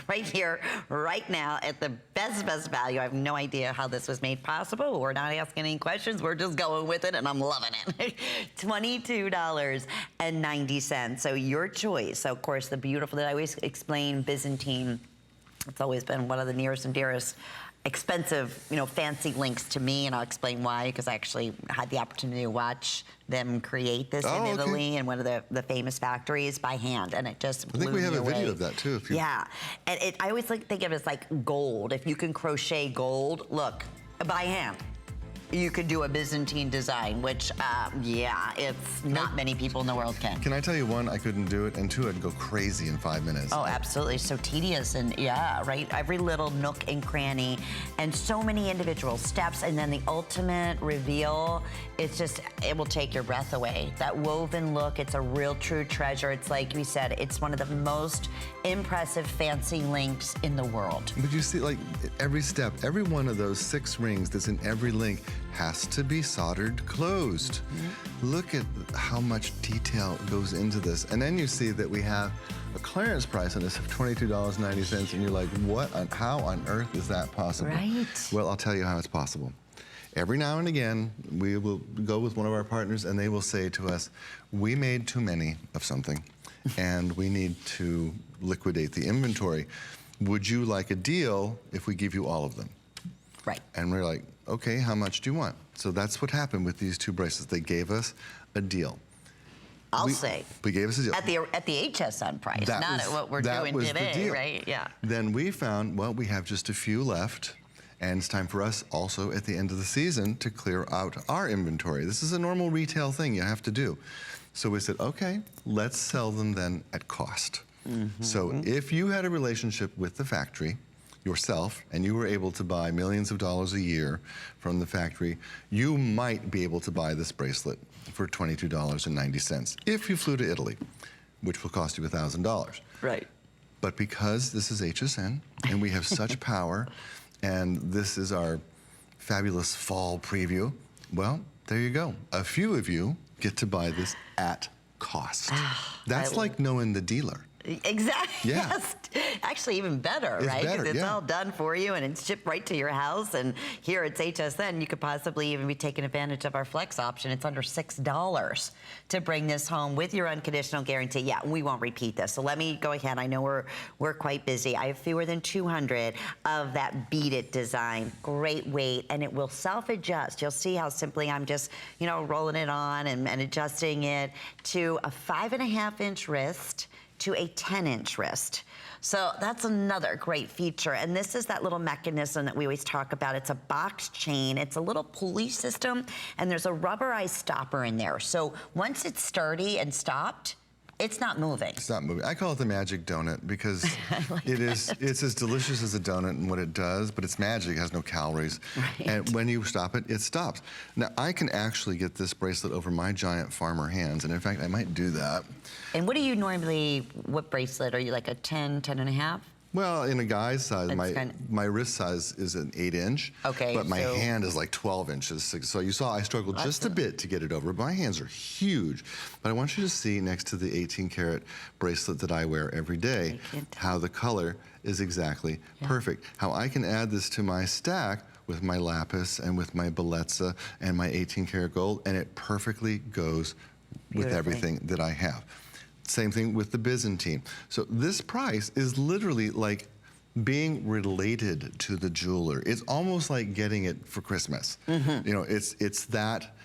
Speaker 1: right here, right now, at the best value. I have no idea how this was made possible. We're not asking any questions. We're just going with it, and I'm loving it. $22.90. So your choice. So of course, the beautiful that I always explain, Byzantine. It's always been one of the nearest and dearest expensive, fancy links to me, and I'll explain why, because I actually had the opportunity to watch them create this in Italy in one of the famous factories by hand, and it just blew me away.
Speaker 2: I think we have a video of that too.
Speaker 1: Yeah, and I always think of it as like gold. If you can crochet gold, look, by hand, you could do a Byzantine design, which, yeah, it's not many people in the world can.
Speaker 2: Can I tell you, one, I couldn't do it, and two, I'd go crazy in 5 minutes.
Speaker 1: Oh, absolutely. So tedious, and yeah, right? Every little nook and cranny, and so many individual steps, and then the ultimate reveal, it's just, it will take your breath away. That woven look, it's a real true treasure. It's like we said, it's one of the most impressive fancy links in the world.
Speaker 2: But you see, like, every step, every one of those 6 rings that's in every link has to be soldered closed. Look at how much detail goes into this. And then you see that we have a clearance price on this of $22.90, and you're like, how on earth is that possible?
Speaker 1: Right.
Speaker 2: Well, I'll tell you how it's possible. Every now and again, we will go with one of our partners, and they will say to us, we made too many of something, and we need to liquidate the inventory. Would you like a deal if we give you all of them?
Speaker 1: Right.
Speaker 2: And we're like, okay, how much do you want? So that's what happened with these 2 bracelets. They gave us a deal.
Speaker 1: I'll say.
Speaker 2: We gave us a deal.
Speaker 1: At the HSN price, not at what we're doing today, right? Yeah.
Speaker 2: Then we found, well, we have just a few left, and it's time for us also at the end of the season to clear out our inventory. This is a normal retail thing you have to do. So we said, okay, let's sell them then at cost. So if you had a relationship with the factory, yourself, and you were able to buy millions of dollars a year from the factory, you might be able to buy this bracelet for $22.90 if you flew to Italy, which will cost you $1,000.
Speaker 1: Right.
Speaker 2: But because this is HSN and we have such power, and this is our fabulous fall preview, well, there you go. A few of you get to buy this at cost. That's like knowing the dealer.
Speaker 1: Exactly.
Speaker 2: Yeah.
Speaker 1: Yes. Actually, even better,
Speaker 2: It's
Speaker 1: right?
Speaker 2: better,
Speaker 1: It's
Speaker 2: yeah.
Speaker 1: all done for you and it's shipped right to your house. And here it's HSN, you could possibly even be taking advantage of our flex option. It's under $6 to bring this home with your unconditional guarantee. Yeah, we won't repeat this. So let me go ahead. I know we're quite busy. I have fewer than 200 of that Beat It design. Great weight, and it will self-adjust. You'll see how simply I'm just, you know, rolling it on and adjusting it to a 5.5-inch wrist to a 10-inch wrist. So that's another great feature. And this is that little mechanism that we always talk about. It's a box chain. It's a little pulley system, and there's a rubberized stopper in there. So once it's sturdy and stopped, it's not moving.
Speaker 2: It's not moving. I call it the magic donut because it's as delicious as a donut in what it does, but it's magic. It has no calories.
Speaker 1: Right.
Speaker 2: And when you stop it, it stops. Now, I can actually get this bracelet over my giant farmer hands, and in fact, I might do that.
Speaker 1: And what do you normally, what bracelet? Are you like a 10, 10.5?
Speaker 2: Well, in a guy's size,
Speaker 1: It's
Speaker 2: my wrist size is an 8-inch.
Speaker 1: Okay,
Speaker 2: But my
Speaker 1: so-
Speaker 2: hand is like 12 inches. So you saw I struggled just a bit to get it over. My hands are huge. But I want you to see next to the 18-karat bracelet that I wear every day, how the color is exactly perfect. How I can add this to my stack with my lapis and with my Bellezza and my 18-karat gold, and it perfectly goes with everything that I have. Same thing with the Byzantine. So this price is literally like being related to the jeweler. It's almost like getting it for Christmas. You know, it's that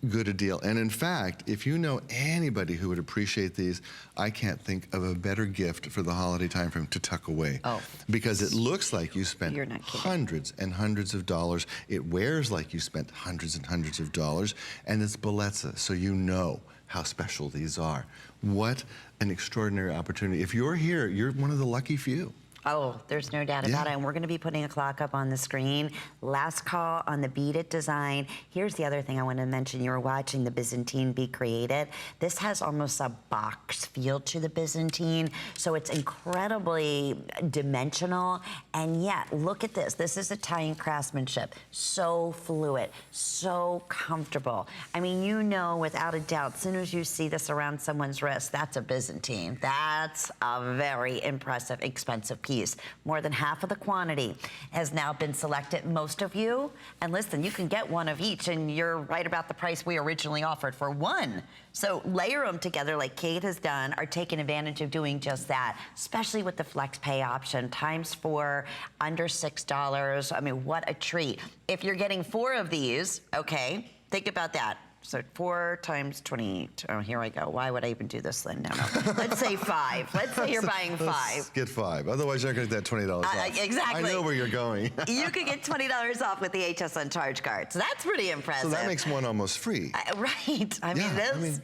Speaker 2: good a deal. And in fact, if you know anybody who would appreciate these, I can't think of a better gift for the holiday time frame to tuck away.
Speaker 1: Oh.
Speaker 2: Because it looks like you spent
Speaker 1: You're not kidding.
Speaker 2: hundreds and hundreds of dollars. It wears like you spent hundreds and hundreds of dollars. And it's Bellezza, so you know how special these are. What an extraordinary opportunity. If you're here, you're one of the lucky few.
Speaker 1: Oh, there's no doubt about it. And we're going to be putting a clock up on the screen. Last call on the Beat It design. Here's the other thing I want to mention. You were watching the Byzantine be created. This has almost a box feel to the Byzantine, so it's incredibly dimensional. And yet, look at this. This is Italian craftsmanship. So fluid, so comfortable. I mean, you know, without a doubt, as soon as you see this around someone's wrist, that's a Byzantine. That's a very impressive, expensive piece. More than half of the quantity has now been selected. Most of you, and listen, you can get one of each, and you're right about the price we originally offered for one. So layer them together like Kate has done, are taking advantage of doing just that, especially with the flex pay option, ×4, under $6. I mean, what a treat. If you're getting 4 of these, okay, think about that. So 4 times 20, oh, here I go. Why would I even do this then? No. Let's say 5. Let's say you're buying 5.
Speaker 2: Let's get 5. Otherwise, you're not going to get that $20 off.
Speaker 1: Exactly.
Speaker 2: I know where you're going.
Speaker 1: You could get $20 off with the HSN charge card. So that's pretty impressive.
Speaker 2: So that makes one almost free.
Speaker 1: Right. I mean, this.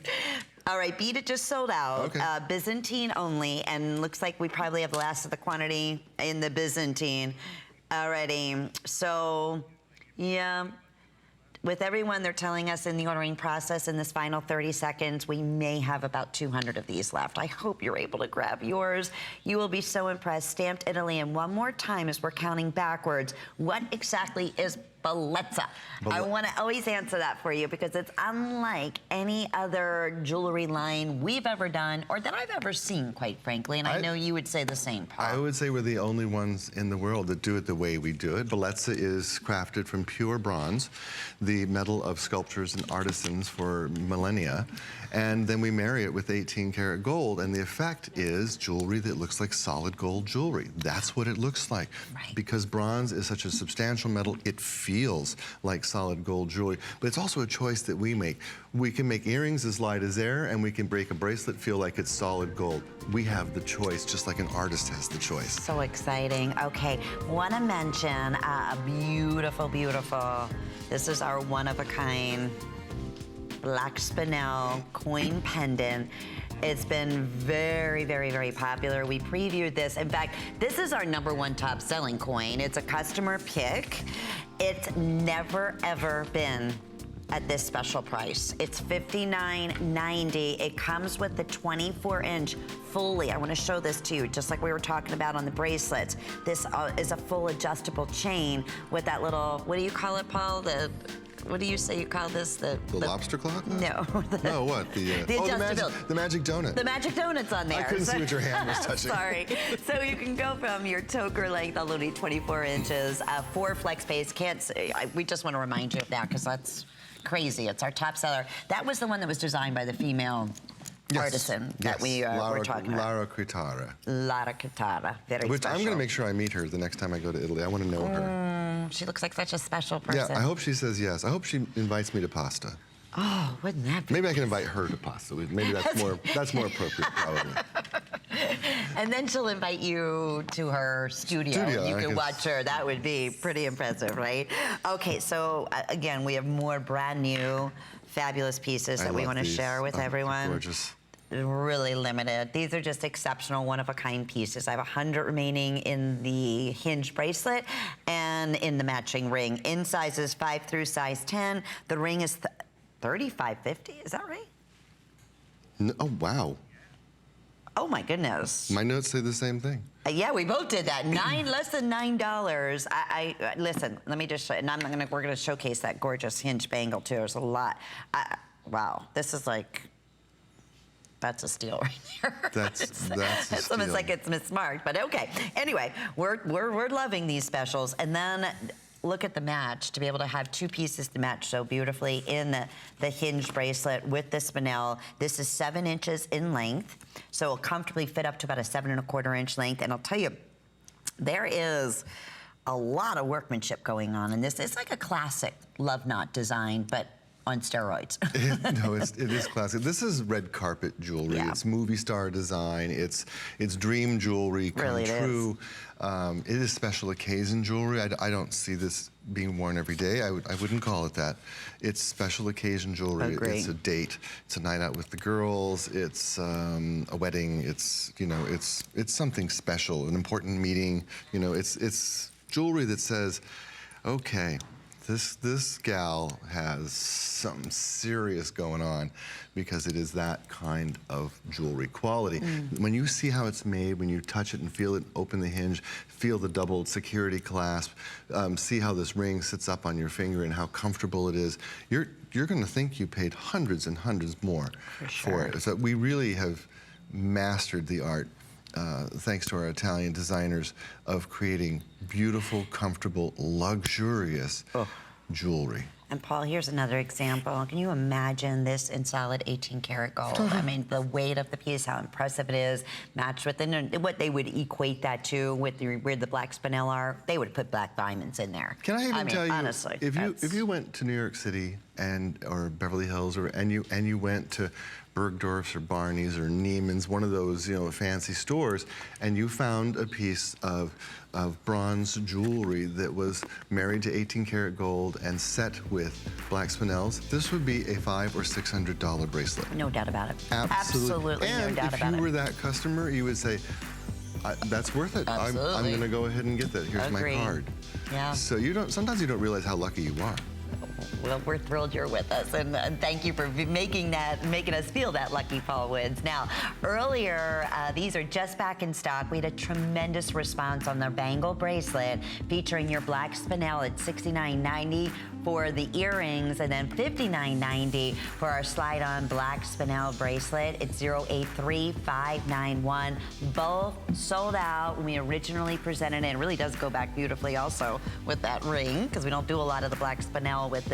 Speaker 1: All right, Beat It just sold out.
Speaker 2: Okay.
Speaker 1: Byzantine only, and looks like we probably have the last of the quantity in the Byzantine. Alrighty, so, yeah. With everyone, they're telling us in the ordering process in this final 30 seconds, we may have about 200 of these left. I hope you're able to grab yours. You will be so impressed. Stamped Italy. And one more time as we're counting backwards, what exactly is Bellezza? I want to always answer that for you because it's unlike any other jewelry line we've ever done or that I've ever seen, quite frankly. And I know you would say the same, Paul.
Speaker 2: I would say we're the only ones in the world that do it the way we do it. Bellezza is crafted from pure bronze, the metal of sculptors and artisans for millennia. And then we marry it with 18-karat gold. And the effect is jewelry that looks like solid gold jewelry. That's what it looks like.
Speaker 1: Right.
Speaker 2: Because bronze is such a substantial metal, it feels like solid gold jewelry. But it's also a choice that we make. We can make earrings as light as air, and we can break a bracelet feel like it's solid gold. We have the choice, just like an artist has the choice.
Speaker 1: So exciting. Okay, want to mention a beautiful, beautiful, this is our one-of-a-kind black Spinel coin pendant. It's been very, very, very popular. We previewed this. In fact, this is our #1 top selling coin. It's a customer pick. It's never, ever been at this special price. It's $59.90. It comes with the 24-inch fully. I want to show this to you, just like we were talking about on the bracelets. This is a full adjustable chain with that little, what do you call it, Paul? What do you say you call this? The
Speaker 2: Lobsterclaw?
Speaker 1: No.
Speaker 2: No, what? The
Speaker 1: adjustability.
Speaker 2: The magic donut.
Speaker 1: The magic donut's on there.
Speaker 2: I couldn't see what your hand was touching.
Speaker 1: Sorry. So you can go from your choker length all the way to 24 inches, 4 flex pays. Can't say, we just want to remind you of that because that's crazy. It's our top seller. That was the one that was designed by the female artisan that we were talking about.
Speaker 2: Lara Critara.
Speaker 1: Lara Critara. Very
Speaker 2: Which
Speaker 1: special.
Speaker 2: I'm going to make sure I meet her the next time I go to Italy. I want to know her.
Speaker 1: She looks like such a special person.
Speaker 2: Yeah, I hope she says yes. I hope she invites me to pasta.
Speaker 1: Oh, wouldn't that be?
Speaker 2: Maybe I can invite her to pasta. Maybe that's more appropriate, probably.
Speaker 1: And then she'll invite you to her studio. You can watch her. That would be pretty impressive, right? Okay, so again, we have more brand new, fabulous pieces that we want to share with everyone.
Speaker 2: Gorgeous.
Speaker 1: Really limited. These are just exceptional, one-of-a-kind pieces. I have 100 remaining in the hinge bracelet and in the matching ring. In sizes 5 through size 10. The ring is $35.50. Is that right?
Speaker 2: No, oh, wow.
Speaker 1: Oh my goodness.
Speaker 2: My notes say the same thing.
Speaker 1: Yeah, we both did that. Less than $9. Listen. Let me just show. And we're gonna showcase that gorgeous hinge bangle too. There's a lot. Wow. This is like. That's a steal right there.
Speaker 2: That's a steal.
Speaker 1: It's almost like it's mismarked, but okay. Anyway, we're loving these specials, and then look at the match to be able to have 2 pieces to match so beautifully in the hinge bracelet with the Spinel. This is 7 inches in length, so it'll comfortably fit up to about a 7 1/4 inch length. And I'll tell you, there is a lot of workmanship going on in this. It's like a classic love knot design, but on steroids.
Speaker 2: No, it is classic. This is red carpet jewelry.
Speaker 1: Yeah.
Speaker 2: It's movie star design. It's dream jewelry come
Speaker 1: really
Speaker 2: true. It is special occasion jewelry. I don't see this being worn every day. I wouldn't call it that. It's special occasion jewelry.
Speaker 1: Agreed.
Speaker 2: It's a date. It's a night out with the girls. It's a wedding. It's it's something special, an important meeting. It's jewelry that says, okay, this gal has something serious going on because it is that kind of jewelry quality. When you see how it's made, when you touch it and feel it, open the hinge, feel the double security clasp, see how this ring sits up on your finger and how comfortable it is, you're going to think you paid hundreds and hundreds more for it. So we really have mastered the art. Thanks to our Italian designers, of creating beautiful, comfortable, luxurious jewelry.
Speaker 1: And Paul, here's another example. Can you imagine this in solid 18 karat gold? I mean, the weight of the piece, how impressive it is, matched with what they would equate that to with where the black Spinel are. They would put black diamonds in there.
Speaker 2: Can I even tell you,
Speaker 1: honestly,
Speaker 2: if you went to New York City or Beverly Hills, and you went to Bergdorf's or Barney's or Neiman's, one of those fancy stores, and you found a piece of bronze jewelry that was married to 18 karat gold and set with black Spinels, this would be a $500 or $600 bracelet.
Speaker 1: No doubt about it.
Speaker 2: Absolutely.
Speaker 1: No doubt about it.
Speaker 2: And if you were that customer, you would say, that's worth it. I'm going to go ahead and get that. Here's my card.
Speaker 1: Yeah.
Speaker 2: So sometimes you don't realize how lucky you are.
Speaker 1: Well, we're thrilled you're with us, and thank you for making us feel that lucky, Paul Woods. Now, earlier, these are just back in stock. We had a tremendous response on the bangle bracelet featuring your black Spinel at $69.90 for the earrings, and then $59.90 for our slide-on black Spinel bracelet. It's 083591. Both sold out when we originally presented it. It really does go back beautifully also with that ring, because we don't do a lot of the black Spinel with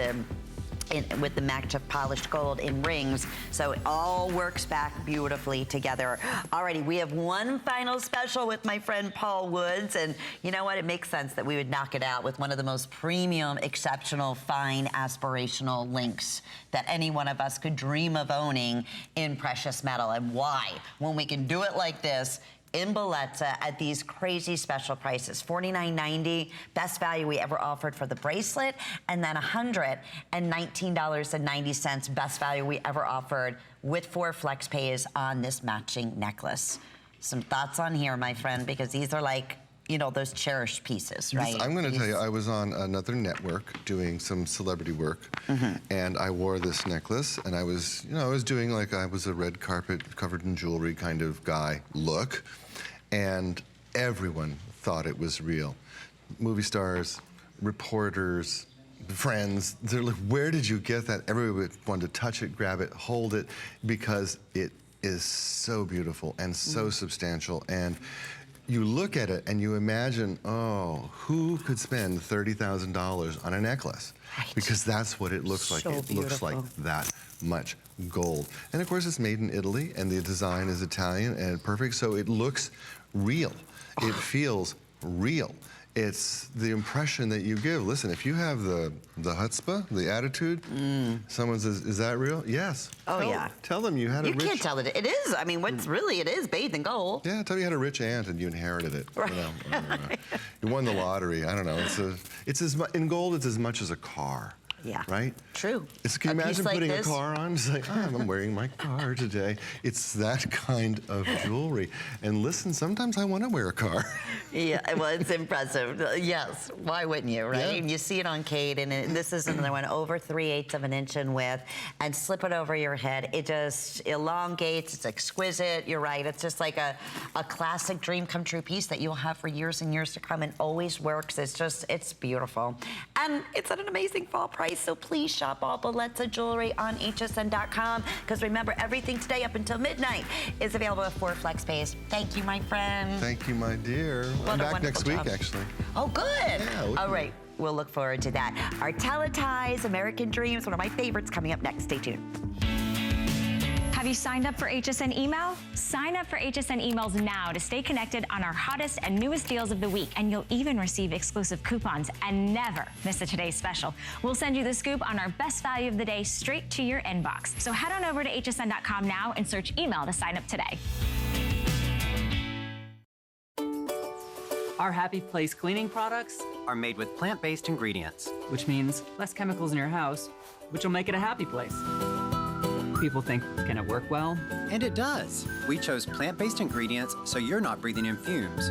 Speaker 1: the match of polished gold in rings, so it all works back beautifully together. Alrighty, we have one final special with my friend Paul Woods, and you know what? It makes sense that we would knock it out with one of the most premium, exceptional, fine, aspirational links that any one of us could dream of owning in precious metal. And why? When we can do it like this, in Bellezza at these crazy special prices. $49.90, best value we ever offered for the bracelet, and then $119.90, best value we ever offered with 4 flex pays on this matching necklace. Some thoughts on here, my friend, because these are like, you know, those cherished pieces, right?
Speaker 2: I'm going to tell you, I was on another network doing some celebrity work, and I wore this necklace, and I was, you know, I was doing like I was a red carpet covered in jewelry kind of guy look, and everyone thought it was real. Movie stars, reporters, friends, they're like, where did you get that? Everybody wanted to touch it, grab it, hold it, because it is so beautiful and so substantial. And you look at it and you imagine, oh, who could spend $30,000 on a necklace?
Speaker 1: Right.
Speaker 2: Because that's what it looks like.
Speaker 1: So
Speaker 2: It looks like that much gold. And of course, it's made in Italy, and the design is Italian and perfect, so it looks real. It feels real. It's the impression that you give. Listen, if you have the chutzpah, the attitude, someone says, is that real? Yes.
Speaker 1: Oh, yeah.
Speaker 2: Tell them you had a
Speaker 1: You
Speaker 2: rich...
Speaker 1: can't tell it. It is. I mean, what's really, it is bathed in gold.
Speaker 2: Yeah, tell me you had a rich aunt and you inherited it.
Speaker 1: Right.
Speaker 2: You know, you won the lottery. I don't know. It's as in gold. It's as much as a car.
Speaker 1: Yeah.
Speaker 2: Right?
Speaker 1: True.
Speaker 2: Can you imagine
Speaker 1: like
Speaker 2: putting
Speaker 1: this?
Speaker 2: a car on? It's like, oh, I'm wearing my car today. It's that kind of jewelry. And listen, sometimes I want to wear a car.
Speaker 1: Yeah, well, it's impressive. Yes, why wouldn't you, right?
Speaker 2: Yeah.
Speaker 1: And you see it on Kate, and this is another one over 3/8 of an inch in width, and slip it over your head. It just elongates. It's exquisite. You're right. It's just like a classic dream come true piece that you'll have for years and years to come, and always works. It's beautiful, and it's at an amazing fall price. So please shop all Bellezza jewelry on hsn.com, because remember, everything today up until midnight is available with 4 flex pays. Thank you, my friend.
Speaker 2: Thank you, my dear.
Speaker 1: What
Speaker 2: I'm
Speaker 1: a
Speaker 2: back next week,
Speaker 1: wonderful job.
Speaker 2: actually.
Speaker 1: Oh, good.
Speaker 2: Yeah,
Speaker 1: All right. We'll look forward to that. Our Teleties, American Dreams, one of my favorites, coming up next. Stay tuned.
Speaker 3: Have you signed up for HSN email? Sign up for HSN emails now to stay connected on our hottest and newest deals of the week, and you'll even receive exclusive coupons and never miss a Today's Special. We'll send you the scoop on our best value of the day straight to your inbox. So head on over to hsn.com now and search email to sign up today.
Speaker 4: Our Happy Place cleaning products
Speaker 5: are made with plant-based ingredients.
Speaker 4: which means less chemicals in your house, which will make it a happy place. People think, can it work well?
Speaker 5: And it does. We chose plant-based ingredients so you're not breathing in fumes.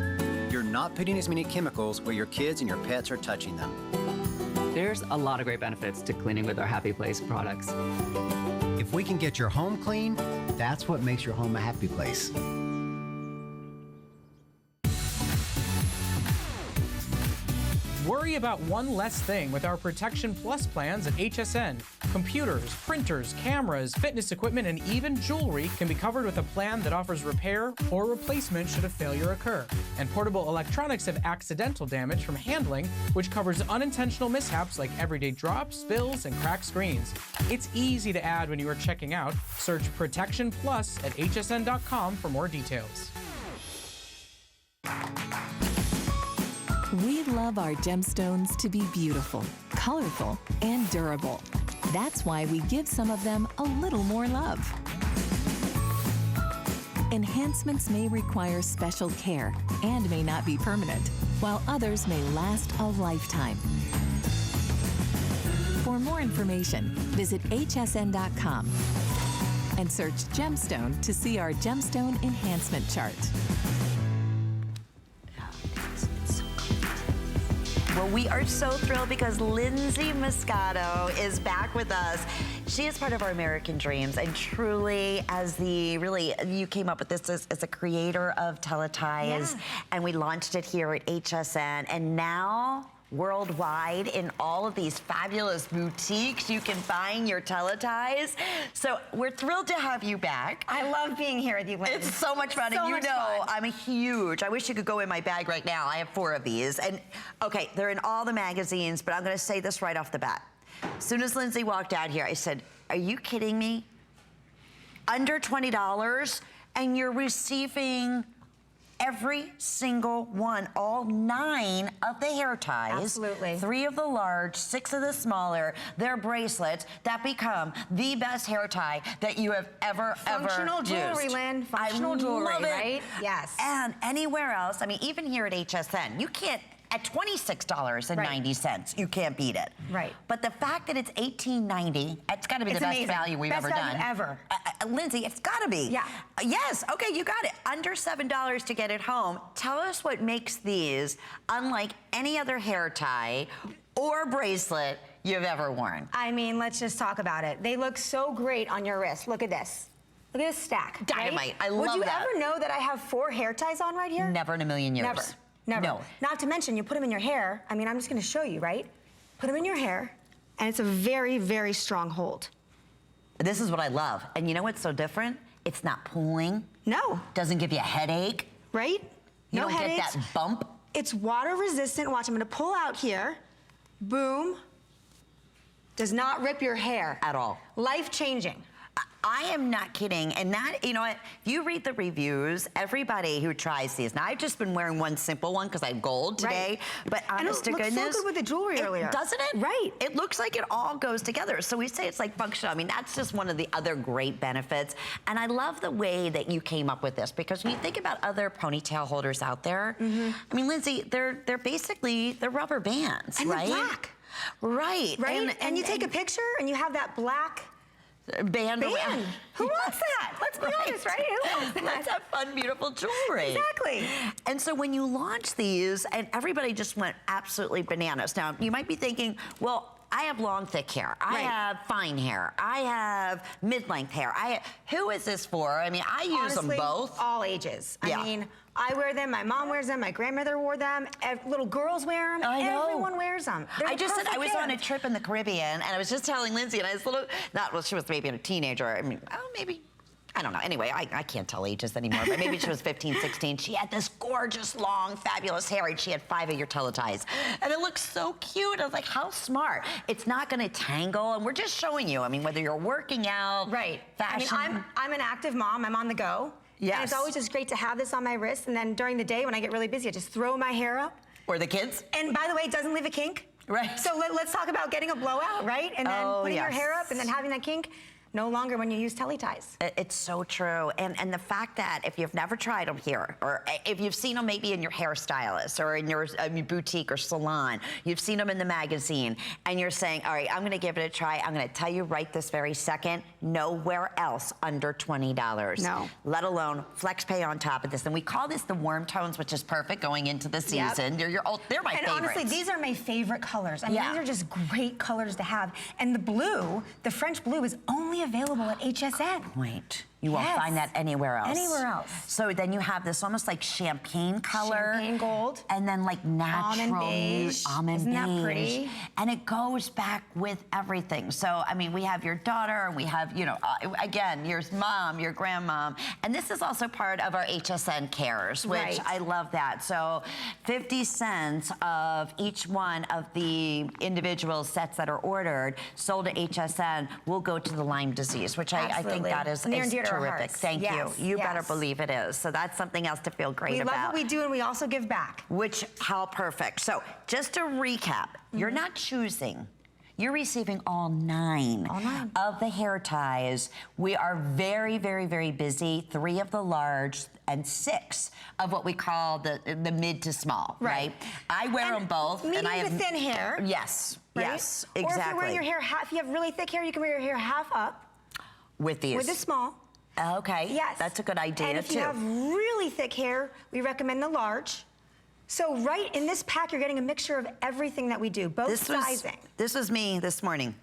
Speaker 5: You're not putting as many chemicals where your kids and your pets are touching them.
Speaker 4: There's a lot of great benefits to cleaning with our Happy Place products.
Speaker 6: If we can get your home clean, that's what makes your home a happy place.
Speaker 7: Worry about one less thing with our Protection Plus plans at HSN. Computers, printers, cameras, fitness equipment, and even jewelry can be covered with a plan that offers repair or replacement should a failure occur. And portable electronics have accidental damage from handling, which covers unintentional mishaps like everyday drops, spills, and cracked screens. It's easy to add when you are checking out. Search Protection Plus at hsn.com for more details.
Speaker 8: We love our gemstones to be beautiful, colorful, and durable. That's why we give some of them a little more love. Enhancements may require special care and may not be permanent, while others may last a lifetime. For more information, visit hsn.com and search gemstone to see our Gemstone Enhancement chart.
Speaker 1: Well, we are so thrilled because Lindsay Moscato is back with us. She is part of our American Dreams, and truly, you came up with this as a creator of Teleties, and we launched it here at HSN, and now worldwide in all of these fabulous boutiques you can find your Teleties. So we're thrilled to have you back.
Speaker 9: I love being here with you, Lynn.
Speaker 1: It's so much fun, and you know I'm a huge, I wish you could go in my bag right now. I have 4 of these, and okay, they're in all the magazines, but I'm gonna say this right off the bat. As soon as Lindsay walked out here, I said, are you kidding me? Under $20, and you're receiving every single one, all 9 of the hair ties.
Speaker 9: Absolutely.
Speaker 1: 3 of the large, 6 of the smaller. They're bracelets that become the best hair tie that you have ever
Speaker 9: Functional jewelry,
Speaker 1: used.
Speaker 9: Lynn. Functional jewelry,
Speaker 1: love it.
Speaker 9: right? Yes.
Speaker 1: And anywhere else, I mean, even here at HSN, you can't at $26.90. You can't beat it.
Speaker 9: Right.
Speaker 1: But the fact that it's $18.90, it's got to be the best
Speaker 9: amazing.
Speaker 1: value we've ever
Speaker 9: Best value
Speaker 1: done.
Speaker 9: ever.
Speaker 1: Lindsay, it's got to be.
Speaker 9: Yeah.
Speaker 1: Yes. Okay, you got it. Under $7 to get it home. Tell us what makes these unlike any other hair tie or bracelet you've ever worn.
Speaker 9: I mean, let's just talk about it. They look so great on your wrist. Look at this. Look at this stack.
Speaker 1: Dynamite.
Speaker 9: Right?
Speaker 1: I love that.
Speaker 9: Would you ever know that I have 4 hair ties on right here?
Speaker 1: Never in a million years.
Speaker 9: Never. Never.
Speaker 1: No.
Speaker 9: Not to mention, you put them in your hair. I mean, I'm just going to show you, right? Put them in your hair, and it's a very, very strong hold.
Speaker 1: This is what I love. And you know what's so different? It's not pulling.
Speaker 9: No.
Speaker 1: Doesn't give you a headache.
Speaker 9: Right?
Speaker 1: You
Speaker 9: No
Speaker 1: don't
Speaker 9: headaches.
Speaker 1: get that bump.
Speaker 9: It's water resistant. Watch, I'm going to pull out here. Boom. Does not rip your hair.
Speaker 1: At all.
Speaker 9: Life changing.
Speaker 1: I am not kidding. And that, you know what, you read the reviews, everybody who tries these. Now, I've just been wearing one simple one because I have gold today.
Speaker 9: Right.
Speaker 1: But honest to
Speaker 9: looks
Speaker 1: goodness.
Speaker 9: so good with the jewelry earlier.
Speaker 1: Doesn't it?
Speaker 9: Right.
Speaker 1: It looks like it all goes together. So we say it's like functional. I mean, that's just one of the other great benefits. And I love the way that you came up with this because when you think about other ponytail holders out there, I mean, Lindsay, they're basically, they're rubber bands,
Speaker 9: And
Speaker 1: right?
Speaker 9: they're black.
Speaker 1: Right.
Speaker 9: Right? And you take a picture and you have that black
Speaker 1: band around.
Speaker 9: Who wants that? Let's be honest, right? Who wants that?
Speaker 1: Let's have fun, beautiful jewelry.
Speaker 9: Exactly.
Speaker 1: And so when you launch these, and everybody just went absolutely bananas. Now, you might be thinking, well, I have long, thick hair. I have fine hair. I have mid-length hair. Who is this for? I mean, I use
Speaker 9: Honestly,
Speaker 1: them both.
Speaker 9: all ages.
Speaker 1: Yeah.
Speaker 9: I mean, I wear them, my mom wears them, my grandmother wore them, little girls wear them,
Speaker 1: I know.
Speaker 9: everyone wears them.
Speaker 1: I just said I was on a trip in the Caribbean, and I was just telling Lindsay, and I was she was maybe a teenager. I mean, maybe, I don't know. Anyway, I can't tell ages anymore, but maybe she was 15, 16. She had this gorgeous, long, fabulous hair, and she had 5 of your teleties. And it looked so cute. I was like, how smart. It's not going to tangle, and we're just showing you. I mean, whether you're working out, fashion.
Speaker 9: I mean, I'm an active mom. I'm on the go.
Speaker 1: Yes.
Speaker 9: And it's always just great to have this on my wrist, and then during the day when I get really busy, I just throw my hair up.
Speaker 1: Or the kids.
Speaker 9: And by the way, it doesn't leave a kink.
Speaker 1: Right.
Speaker 9: So let's talk about getting a blowout, right? And then putting your hair up and then having that kink. No longer when you use telly ties.
Speaker 1: It's so true. And the fact that if you've never tried them here, or if you've seen them maybe in your hairstylist or in your boutique or salon, you've seen them in the magazine, and you're saying, all right, I'm gonna give it a try. I'm gonna tell you right this very second, nowhere else under $20.
Speaker 9: No.
Speaker 1: Let alone flex pay on top of this. And we call this the warm tones, which is perfect going into the season. They're my favorites.
Speaker 9: And honestly, these are my favorite colors. I mean, these are just great colors to have. And the blue, the French blue, is only available at HSN.
Speaker 1: Point. You won't find that anywhere else.
Speaker 9: Anywhere else.
Speaker 1: So then you have this almost like champagne color.
Speaker 9: Champagne gold.
Speaker 1: And then like natural
Speaker 9: Almond beige.
Speaker 1: almond
Speaker 9: Isn't that
Speaker 1: beige.
Speaker 9: pretty?
Speaker 1: And it goes back with everything. So, I mean, we have your daughter, and we have, you know, again, your mom, your grandmom. And this is also part of our HSN Cares, which I love that. So 50 cents of each one of the individual sets that are ordered sold to HSN will go to the Lyme disease, which I think that is
Speaker 9: near and dear to our
Speaker 1: terrific.
Speaker 9: hearts.
Speaker 1: Thank
Speaker 9: Yes,
Speaker 1: you. You better
Speaker 9: yes.
Speaker 1: believe it is. So that's something else to feel great
Speaker 9: We
Speaker 1: about.
Speaker 9: love what we do, and we also give back.
Speaker 1: Which, how perfect. So just to recap, you're not choosing. You're receiving all 9 of the hair ties. We are very, very, very busy. 3 of the large and 6 of what we call the mid to small, right? I wear them both.
Speaker 9: Medium
Speaker 1: and I have
Speaker 9: to thin hair.
Speaker 1: Yes,
Speaker 9: Right?
Speaker 1: yes,
Speaker 9: Or
Speaker 1: exactly.
Speaker 9: if you're wearing your hair half, if you have really thick hair, you can wear your hair half up.
Speaker 1: With these.
Speaker 9: With the small.
Speaker 1: Okay,
Speaker 9: Yes.
Speaker 1: that's a good idea,
Speaker 9: and if
Speaker 1: too.
Speaker 9: you have really thick hair, we recommend the large. So right in this pack, you're getting a mixture of everything that we do, both sizing.
Speaker 1: This was me this morning.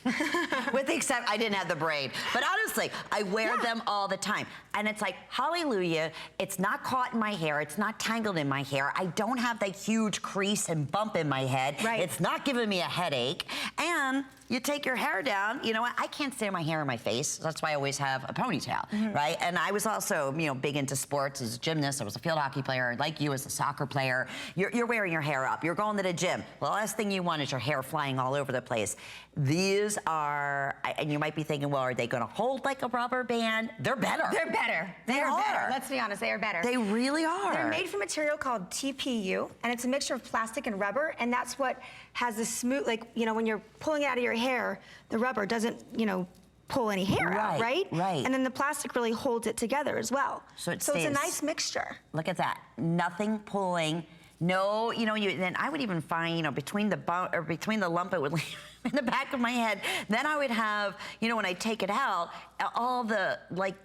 Speaker 1: With the exception, I didn't have the braid. But honestly, I wear them all the time. And it's like, hallelujah, it's not caught in my hair. It's not tangled in my hair. I don't have that huge crease and bump in my head.
Speaker 9: Right.
Speaker 1: It's not giving me a headache. And you take your hair down, you know what? I can't stand my hair in my face. That's why I always have a ponytail, right? And I was also, you know, big into sports as a gymnast. I was a field hockey player, like you as a soccer player. You're wearing your hair up. You're going to the gym. Well, the last thing you want is your hair flying all over the place. These are, and you might be thinking, well, are they going to hold like a rubber band? They're better.
Speaker 9: They're better. They are
Speaker 1: are.
Speaker 9: better. Let's be honest, they are better.
Speaker 1: They really are.
Speaker 9: They're made from a material called TPU, and it's a mixture of plastic and rubber, and that's what has the smooth, like, you know, when you're pulling it out of your hair, the rubber doesn't, you know, pull any hair out, right?
Speaker 1: Right.
Speaker 9: And then the plastic really holds it together as well.
Speaker 1: So it's
Speaker 9: a
Speaker 1: stays.
Speaker 9: nice mixture.
Speaker 1: Look at that. Nothing pulling, No, you know, then I would even find, you know, between the bump or between the lump it would leave in the back of my head. Then I would have, you know, when I take it out, all the, like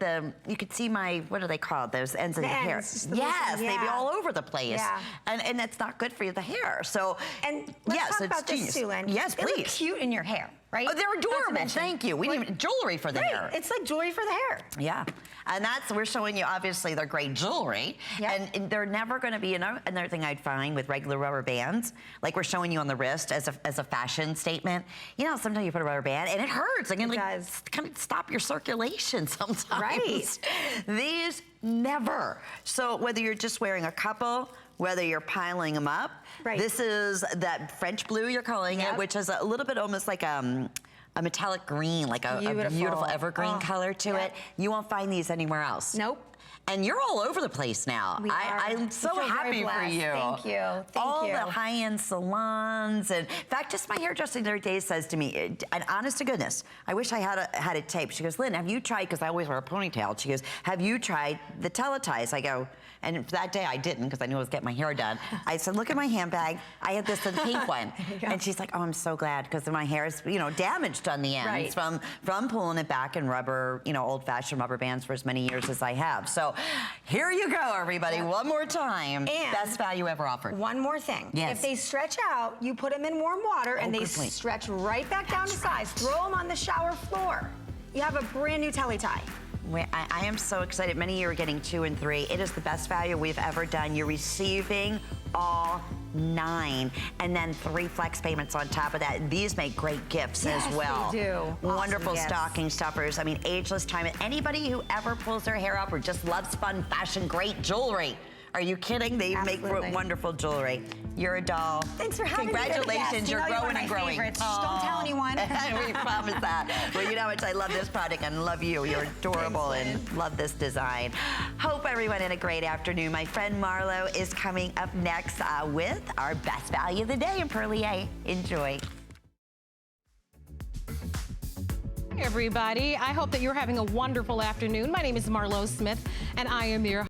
Speaker 1: you could see my, what are they called? Those ends of the hair. Yes, they'd be all over the place.
Speaker 9: Yeah.
Speaker 1: And that's not good for the hair. So,
Speaker 9: and let's talk about this, Sue Lynn.
Speaker 1: Yes, please.
Speaker 9: They look cute in your hair, right?
Speaker 1: Oh, they're adorable. Thank you. We need even jewelry for the hair.
Speaker 9: It's like jewelry for the hair.
Speaker 1: Yeah. And we're showing you, obviously, they're great jewelry.
Speaker 9: Yep.
Speaker 1: And they're never going to be, another thing I'd find with regular rubber bands, like we're showing you on the wrist as a fashion statement. You know, sometimes you put a rubber band and it hurts. It does. Kind of stop your circulation sometimes.
Speaker 9: Right.
Speaker 1: These never. So whether you're just wearing a couple, whether you're piling them up, this is that French blue you're calling it, which is a little bit almost like a metallic green, like a beautiful evergreen color to it. You won't find these anywhere else.
Speaker 9: Nope.
Speaker 1: And you're all over the place now. I'm so happy for you.
Speaker 9: Thank you.
Speaker 1: All the high-end salons. And in fact, just my hairdresser the other day says to me, and honest to goodness, I wish I had it taped. She goes, Lynn, have you tried, because I always wear a ponytail. She goes, have you tried the teleties? I go, and that day I didn't, because I knew I was getting my hair done. I said, look at my handbag. I had this pink one. And she's like, oh, I'm so glad, because my hair is, you know, damaged on the ends from pulling it back in rubber, you know, old-fashioned rubber bands for as many years as I have. So here you go, everybody. One more time. And best value ever offered.
Speaker 9: One more thing.
Speaker 1: Yes.
Speaker 9: If they stretch out, you put them in warm water and they stretch right back down to size. Throw them on the shower floor. You have a brand new telly tie.
Speaker 1: I am so excited. Many of you are getting 2 and 3. It is the best value we've ever done. You're receiving all 9, and then 3 flex payments on top of that. These make great gifts as well.
Speaker 9: They do.
Speaker 1: Wonderful stocking stuffers. I mean, ageless time. Anybody who ever pulls their hair up or just loves fun fashion, great jewelry. Are you kidding? They make wonderful jewelry. You're a doll.
Speaker 9: Thanks for having me.
Speaker 1: Congratulations, you're growing and growing.
Speaker 9: Favorites. Don't tell anyone.
Speaker 1: We promise that. Well, you know how much I love this product and love you. You're adorable. Thanks, and love this design. Hope everyone had a great afternoon. My friend Marlo is coming up next with our best value of the day in Perlier. Enjoy.
Speaker 10: Hey everybody, I hope that you're having a wonderful afternoon. My name is Marlo Smith, and I am your